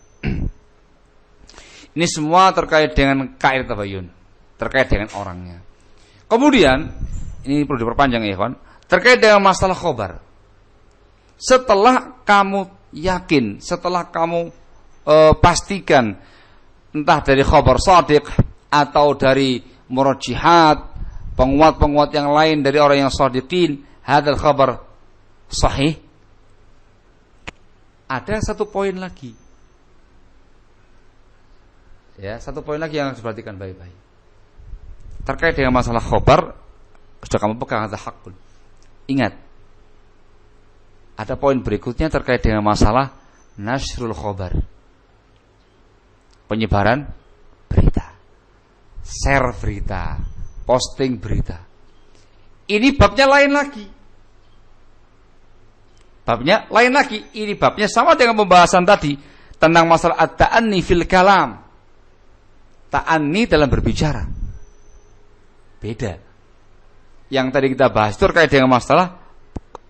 Ini semua terkait dengan kaidah tabayun, terkait dengan orangnya. Kemudian, ini perlu diperpanjang ya kawan, terkait dengan masalah khabar. Setelah kamu yakin, setelah kamu pastikan, entah dari khabar shadiq atau dari murajihat, penguat-penguat yang lain dari orang yang shadiqin, hadzal khabar sahih. Ada satu poin lagi. Ya, satu poin lagi yang harus diperhatikan baik-baik. Terkait dengan masalah khabar, sudah kamu pegang hadza haqqun. Ingat, ada poin berikutnya terkait dengan masalah nasrul khobar, penyebaran berita, share berita, posting berita. Ini babnya lain lagi. Babnya lain lagi. Ini babnya sama dengan pembahasan tadi tentang masalah at-ta'anni fil kalam. Ta'anni dalam berbicara. Beda. Yang tadi kita bahas itu terkait dengan masalah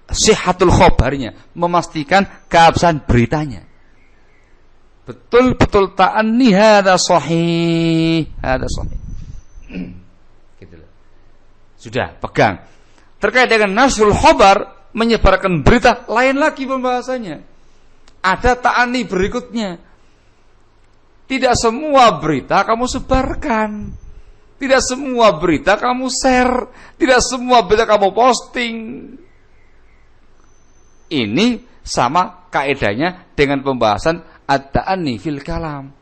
sihhatul khobarnya, memastikan keabsahan beritanya. Betul-betul ta'anni hadza sahih, hadza sahih. Gitu loh. Sudah, pegang. Terkait dengan nasrul khabar, menyebarkan berita, lain lagi pembahasannya. Ada ta'anni berikutnya. Tidak semua berita kamu sebarkan. Tidak semua berita kamu share. Tidak semua berita kamu posting. Ini sama kaedahnya dengan pembahasan at-ta'anni fil kalam.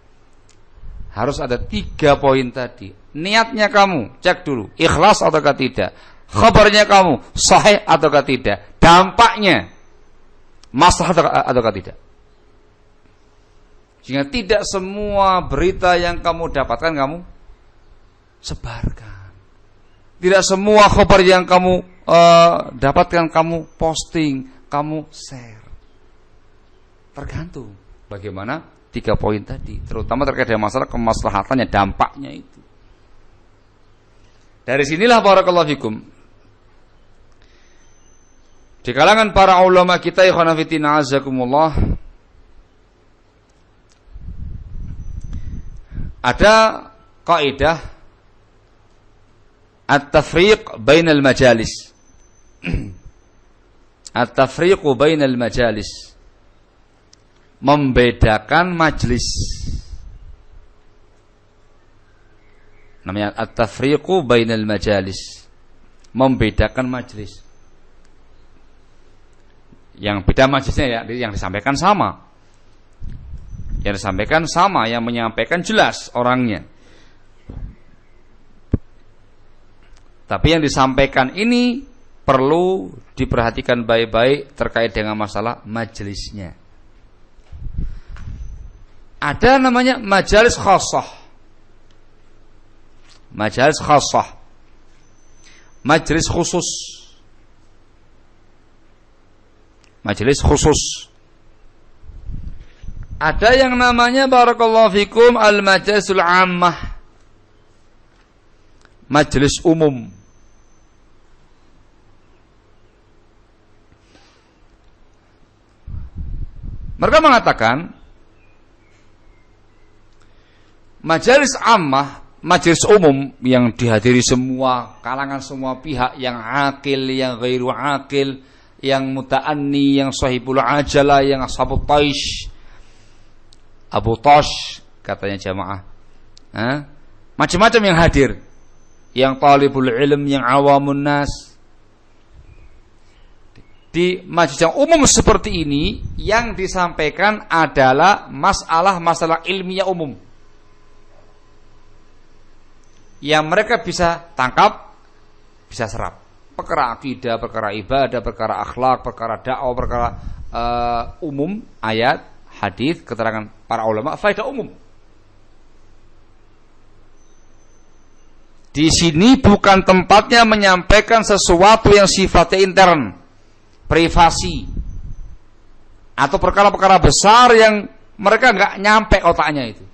Harus ada 3 poin tadi. niatnya kamu cek dulu, ikhlas ataukah tidak. Khabarnya kamu sahih ataukah tidak. Dampaknya maslahat ataukah tidak. Sehingga tidak semua berita yang kamu dapatkan kamu sebarkan. Tidak semua khabar yang kamu dapatkan kamu posting, kamu share. Tergantung bagaimana 3 poin tadi, terutama terkait dengan masalah kemaslahatannya, dampaknya itu. Dari sinilah barakallahu fikum, di kalangan para ulama kita ikhwan fillah azakumullah, ada kaidah at-tafriq bainal majalis. At-tafriqu bainal majalis, membedakan majlis. Namanya at-tafriqu bainal majalis, membedakan majlis. Yang beda majlisnya ya, yang disampaikan sama. Yang disampaikan sama, yang menyampaikan jelas orangnya. Tapi yang disampaikan ini perlu diperhatikan baik-baik terkait dengan masalah majelisnya. Ada namanya majalis khassah. Majalis khassah. Majelis khusus. Majelis khusus. Ada yang namanya barakallahu fikum al-majalisul ammah. Majelis umum. Mereka mengatakan majelis ammah, majelis umum yang dihadiri semua kalangan, semua pihak, yang akil, yang ghairu akil, yang muta'anni, yang sahibul ajalah, yang ashabut taish, Abu Tosh katanya jamaah, macam-macam yang hadir, yang talibul ilm, yang awamun nas. Di majelis yang umum seperti ini, yang disampaikan adalah masalah ilmiah umum yang mereka bisa tangkap, bisa serap. Perkara akidah, perkara ibadah, perkara akhlak, perkara dakwah, perkara umum, ayat, hadis, keterangan para ulama, faedah umum. Di sini bukan tempatnya menyampaikan sesuatu yang sifatnya intern, privasi, atau perkara-perkara besar yang mereka nggak nyampe otaknya itu,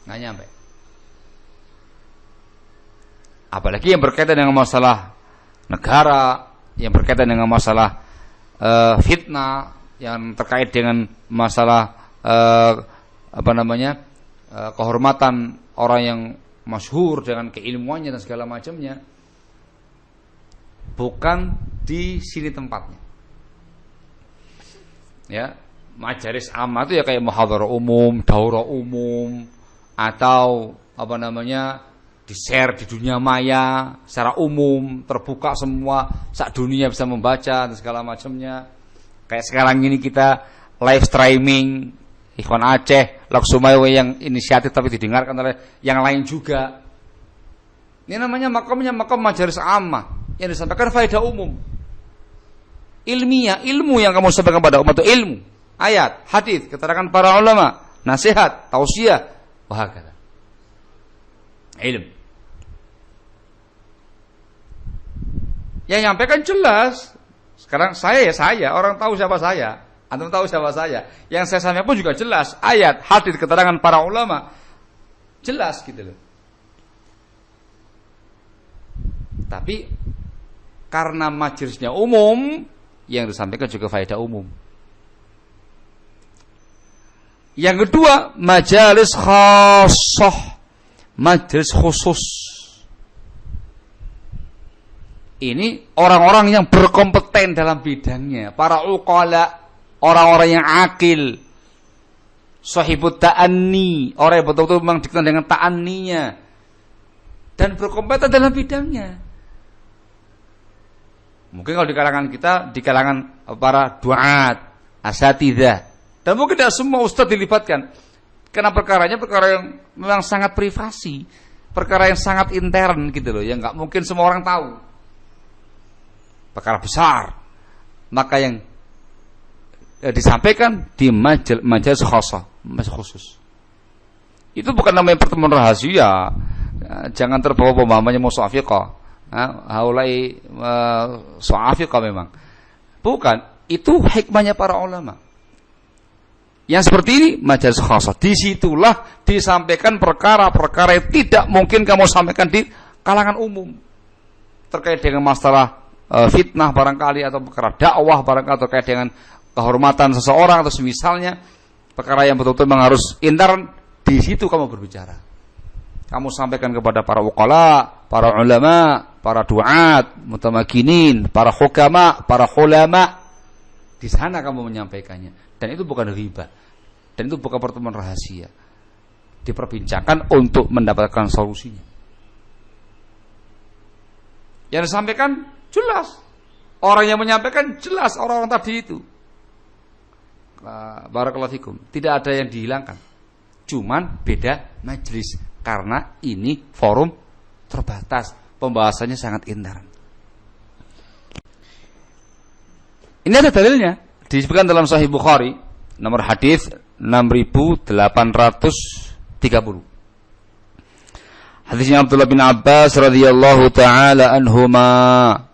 nggak nyampe. Apalagi yang berkaitan dengan masalah negara, yang berkaitan dengan masalah fitnah, yang terkait dengan masalah kehormatan orang yang masyhur dengan keilmuannya dan segala macamnya. Bukan di sini tempatnya. Ya, majelis ammah itu ya kayak muhadharah umum, daurah umum, atau di-share di dunia maya secara umum, terbuka semua, sak dunia bisa membaca dan segala macamnya. Kayak sekarang ini kita live streaming Ikhwan Aceh, Laksumawe yang inisiatif tapi didengarkan oleh yang lain juga. Ini namanya makamnya makam majelis ammah, yang disampaikan faedah umum, ilmiah, ilmu yang kamu sampaikan pada umat itu ilmu, ayat, hadis, keterangan para ulama, nasihat, tausiah, wahakala. Ilmu. Yang nyampaikan jelas. Sekarang saya, orang tahu siapa saya, antum tahu siapa saya. Yang saya sampaikan pun juga jelas, ayat, hadis, keterangan para ulama, jelas gitu loh. Tapi karena majelisnya umum, yang disampaikan juga faedah umum. Yang kedua, majalis khassah, majelis khusus. Ini orang-orang yang berkompeten dalam bidangnya, para uqala, orang-orang yang akil, sahibut ta'anni, orang yang betul-betul memang dikenal dengan ta'anninya dan berkompeten dalam bidangnya. Mungkin kalau di kalangan kita, di kalangan para duat, asatidzah, dan mungkin tidak semua ustaz dilibatkan. Karena perkaranya perkara yang memang sangat privasi, perkara yang sangat intern gitu loh, yang nggak mungkin semua orang tahu, perkara besar, maka yang disampaikan di majelis khusus. Itu bukan namanya pertemuan rahasia. Jangan terbawa pemahamannya musafiqah. Haulai suafiqah memang. Bukan, itu hikmahnya para ulama. Yang seperti ini majelis khusus. Disitulah disampaikan perkara-perkara yang tidak mungkin kamu sampaikan di kalangan umum. Terkait dengan masalah fitnah barangkali, atau perkara dakwah barangkali, terkait dengan kehormatan seseorang atau semisalnya, perkara yang betul-betul memang harus intern. Di situ kamu berbicara. Kamu sampaikan kepada para uqala, para ulama, para duat, mutamakinin, para hukama, para ulama. Di sana kamu menyampaikannya. Dan itu bukan riba. Dan itu bukan pertemuan rahasia. Diperbincangkan untuk mendapatkan solusinya. Yang disampaikan jelas. Orang yang menyampaikan jelas, orang-orang tadi itu. Barakallahu fikum. Tidak ada yang dihilangkan. Cuman beda majelis, karena ini forum terbatas, pembahasannya sangat intern. Ini ada dalilnya, disebutkan dalam Sahih Bukhari, nomor hadis 6830. Hadisnya Abdullah bin Abbas radhiyallahu taala anhuma.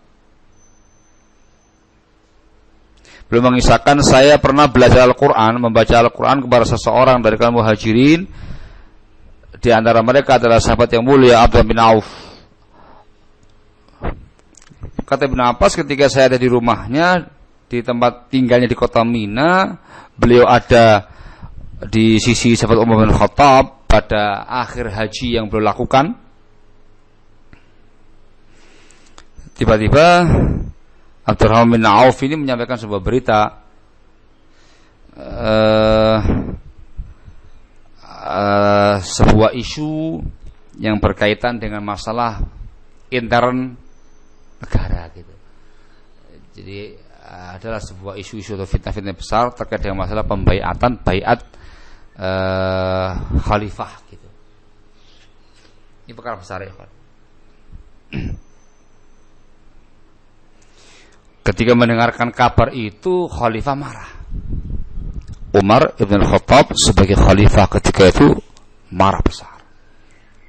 Beliau mengisahkan, saya pernah belajar Al-Quran, membaca Al-Quran kepada seseorang dari kaum muhajirin. Di antara mereka adalah sahabat yang mulia Abdullah bin Auf. Kata Ibn Abbas, ketika saya ada di rumahnya, di tempat tinggalnya di kota Mina, beliau ada di sisi sahabat Umar bin Khattab pada akhir haji yang beliau lakukan. Tiba-tiba Abdurrahman bin Auf ini menyampaikan sebuah berita, sebuah isu yang berkaitan dengan masalah intern negara gitu. Jadi adalah sebuah isu-isu atau fitnah-fitnah besar terkait dengan masalah pembaiatan, baiat khalifah gitu. Ini perkara besar ya, Pak. Ketika mendengarkan kabar itu, khalifah marah. Umar ibn Khattab sebagai khalifah ketika itu marah besar.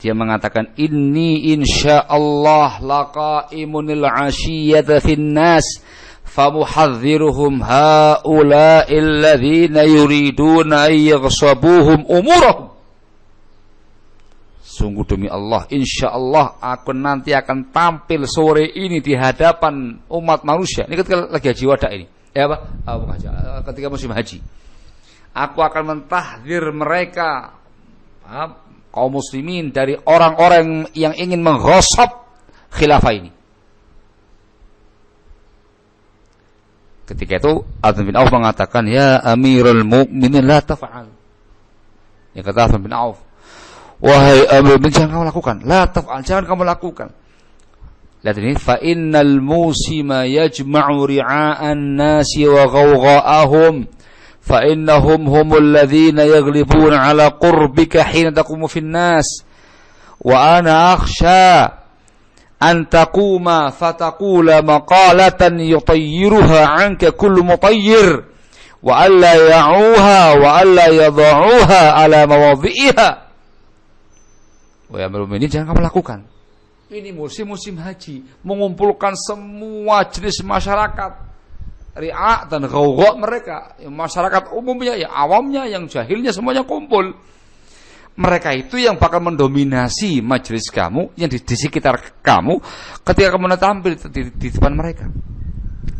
Dia mengatakan, inni insyaallah laqaimunil ashiyata fin nas famuhadhdhiruhum haula'il ladzina yuriduna ay yaghsabuhum umurahum. Sungguh demi Allah, insyaallah aku nanti akan tampil sore ini di hadapan umat manusia. Ini ketika lagi haji wada ini. Ketika musim haji. Aku akan mentahdzir mereka, kaum muslimin, dari orang-orang yang ingin menghosab khilafah ini. Ketika itu Abdullah bin Auf mengatakan, ya Amirul Mukminin la taf'al. Ya kata Abdullah bin Auf, wahai Amirul Mukminin, jangan kamu lakukan. La taf'al, jangan kamu lakukan. Lihat ini, fa innal musima yajma'u ri'a'an nasi wa ghawgha'ahum fa innahum humul ladzina yaghlibuna ala qurbika hina taqumu fin nas wa ana akhsha an taquma fataqula maqalatan yutayyiruha 'anka kullu mutayyir wa alla ya'uha wa alla yadha'uha ala mawadhi'iha. Wahai Amirul Mukminin, jangan kamu lakukan. Ini musim haji, mengumpulkan semua jenis masyarakat, ri'a dan ghawgha mereka, masyarakat umumnya, ya awamnya, yang jahilnya, semuanya kumpul. Mereka itu yang bakal mendominasi majelis kamu, yang di sekitar kamu ketika kamu tampil di depan mereka.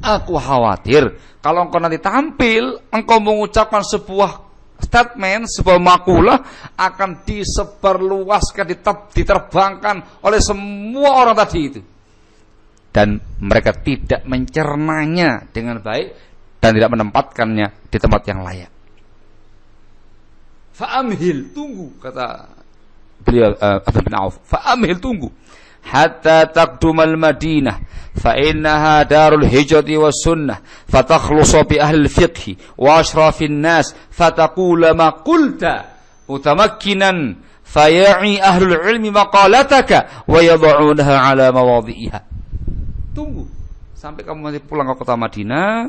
Aku khawatir kalau engkau nanti tampil, engkau mengucapkan sebuah statement, sebuah makalah akan disebarluaskan, diterbangkan oleh semua orang tadi itu, dan mereka tidak mencernanya dengan baik dan tidak menempatkannya di tempat yang layak. Fa'amhil, tunggu, kata beliau Abdullah bin Auf, fa'amhil, tunggu hatta taqdumal Madinah fa innaha darul hijrati was sunnah fatakhlusu bi ahli al-fiqh wa ashrafin nas fataqula ma qulta utamakkinan faya'i ahlul ilmi maqalataka wa yad'unaha ala mawadhi'iha. Tunggu sampai kamu nanti pulang ke kota Madinah.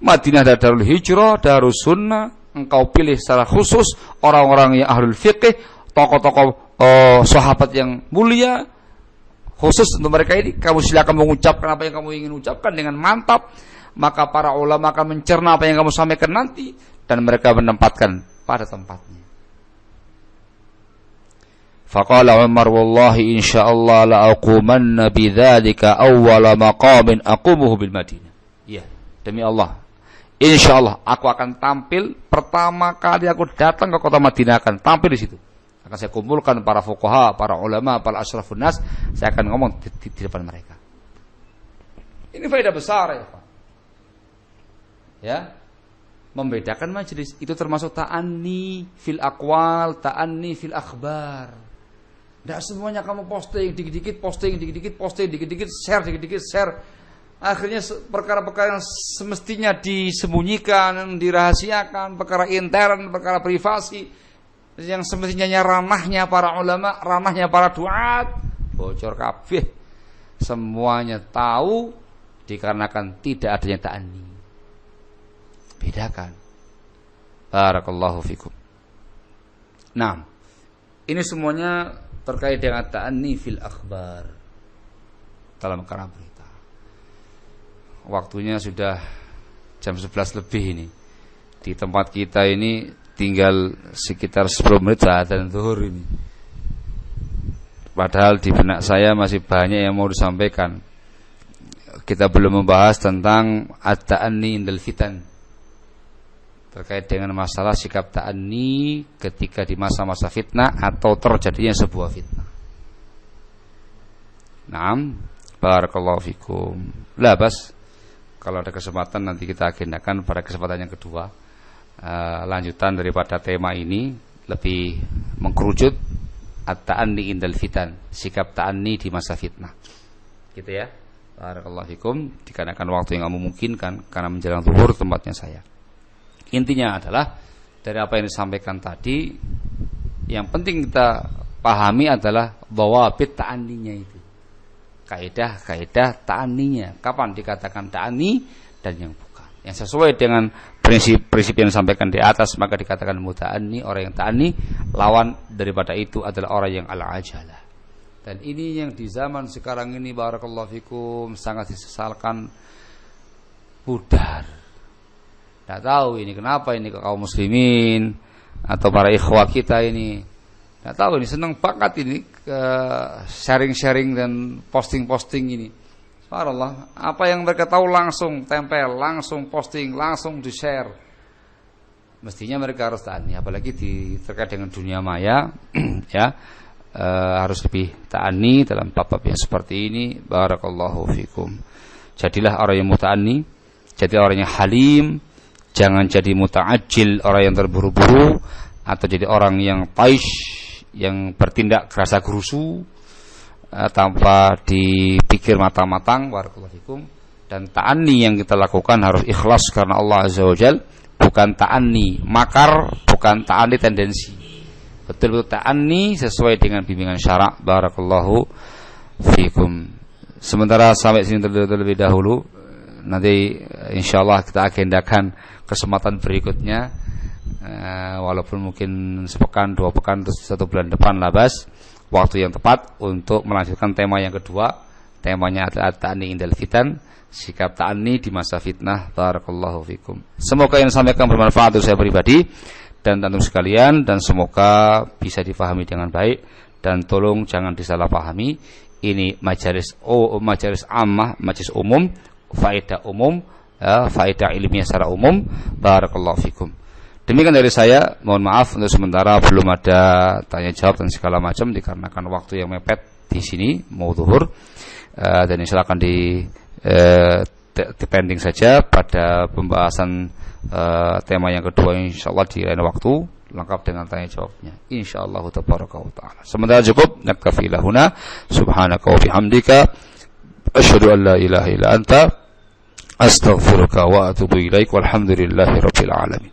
Madinah adalah darul hijrah, darus sunnah. Engkau pilih secara khusus orang-orang yang ahlul fiqih, tokoh-tokoh sahabat yang mulia, khusus untuk mereka ini. Kamu silakan mengucapkan apa yang kamu ingin ucapkan dengan mantap. Maka para ulama akan mencerna apa yang kamu sampaikan nanti, dan mereka menempatkan pada tempatnya. Faqala Umar, wallahi insyaallah la aqumanna bidzalika awwala maqamin aqumuhu bil Madinah. Ya, demi Allah, insyaallah aku akan tampil pertama kali aku datang ke kota Madinah, akan tampil di situ. Akan saya kumpulkan para fuqaha, para ulama, para asyrafun nas, saya akan ngomong di depan mereka. Ini faedah besar ya, Pak. Ya. Membedakan majelis itu termasuk ta'anni fil aqwal, ta'anni fil akhbar. Tidak semuanya kamu posting, dikit-dikit posting, dikit-dikit posting, dikit-dikit share, dikit-dikit share. Akhirnya perkara-perkara yang semestinya disembunyikan, dirahasiakan, perkara intern, perkara privasi, yang semestinya ranahnya para ulama, ranahnya para duat, bocor kabeh. Semuanya tahu dikarenakan tidak adanya ta'anni. Bedakan. Barakallahu fikum. Nah, ini semuanya terkait dengan ta'anni fil akhbar, dalam perkara berita. Waktunya sudah jam 11 lebih ini. Di tempat kita ini tinggal sekitar 10 menit adzan zuhur ini. Padahal di benak saya masih banyak yang mau disampaikan. Kita belum membahas tentang at-ta'anni indal fitan, terkait dengan masalah sikap ta'anni ketika di masa-masa fitnah atau terjadinya sebuah fitnah. Naam, barakallahu fikum. Labas, kalau ada kesempatan nanti kita agendakan pada kesempatan yang kedua, lanjutan daripada tema ini, lebih mengkerucut at-ta'anni indal fitan, sikap ta'anni di masa fitnah. Gitu ya. Barakallahu fikum. Dikarenakan waktu yang memungkinkan karena menjelang zuhur tempatnya saya. Intinya adalah dari apa yang disampaikan tadi, yang penting kita pahami adalah dhawabit ta'anninya itu. Kaidah-kaidah ta'anninya. Kapan dikatakan ta'anni dan yang bukan. Yang sesuai dengan prinsip-prinsip yang disampaikan di atas, maka dikatakan muta'anni, orang yang ta'anni. Lawan daripada itu adalah orang yang al-ajalah. Dan ini yang di zaman sekarang ini, barakallahu fikum, sangat disesalkan, pudar. Tidak tahu ini kenapa ini ke kaum muslimin atau para ikhwah kita ini. Tidak tahu ini, senang banget ini ke sharing-sharing dan posting-posting ini. Subhanallah, apa yang mereka tahu langsung tempel, langsung posting, langsung di-share. Mestinya mereka harus ta'anni, apalagi terkait dengan dunia maya ya. Harus lebih ta'anni dalam bab-bab yang seperti ini. Barakallahu fikum. Jadilah orang yang muta'anni, jadi orang yang halim. Jangan jadi muta'ajjil, orang yang terburu-buru, atau jadi orang yang taish, yang bertindak kerasa gerusu, tanpa dipikir matang-matang. Barakallahu fikum. Dan ta'anni yang kita lakukan harus ikhlas karena Allah Azza wa Jal, bukan ta'anni makar, bukan ta'anni tendensi. Betul-betul ta'anni sesuai dengan bimbingan syarak. Barakallahu fikum. Sementara sampai sini terlebih dahulu. Nanti insyaallah kita agendakan kesempatan berikutnya, walaupun mungkin sepekan, 2 pekan, terus 1 bulan depan labas, waktu yang tepat untuk melanjutkan tema yang kedua. Temanya adalah ta'anni indal fitan, sikap ta'anni di masa fitnah. Barakallahu fikum. Semoga yang disampaikan bermanfaat untuk saya pribadi dan tentu sekalian, dan semoga bisa difahami dengan baik, dan tolong jangan disalahpahami. Ini majelis ammah, majelis umum, faedah umum, faedah ilmiah secara umum. Barakallahu fikum. Demikian dari saya. Mohon maaf untuk sementara belum ada tanya jawab dan segala macam dikarenakan waktu yang mepet di sini mau zuhur, dan insyaallah akan dipending saja pada pembahasan tema yang kedua insyaallah di lain waktu, lengkap dengan tanya jawabnya insyaallah tabaraka wa taala. Sementara cukup, naktafi lahuna, subhanaka wa bihamdika, asyhadu an la ilaha illa anta, astaghfiruka wa atubu ilaik, walhamdulillahi rabbil alamin.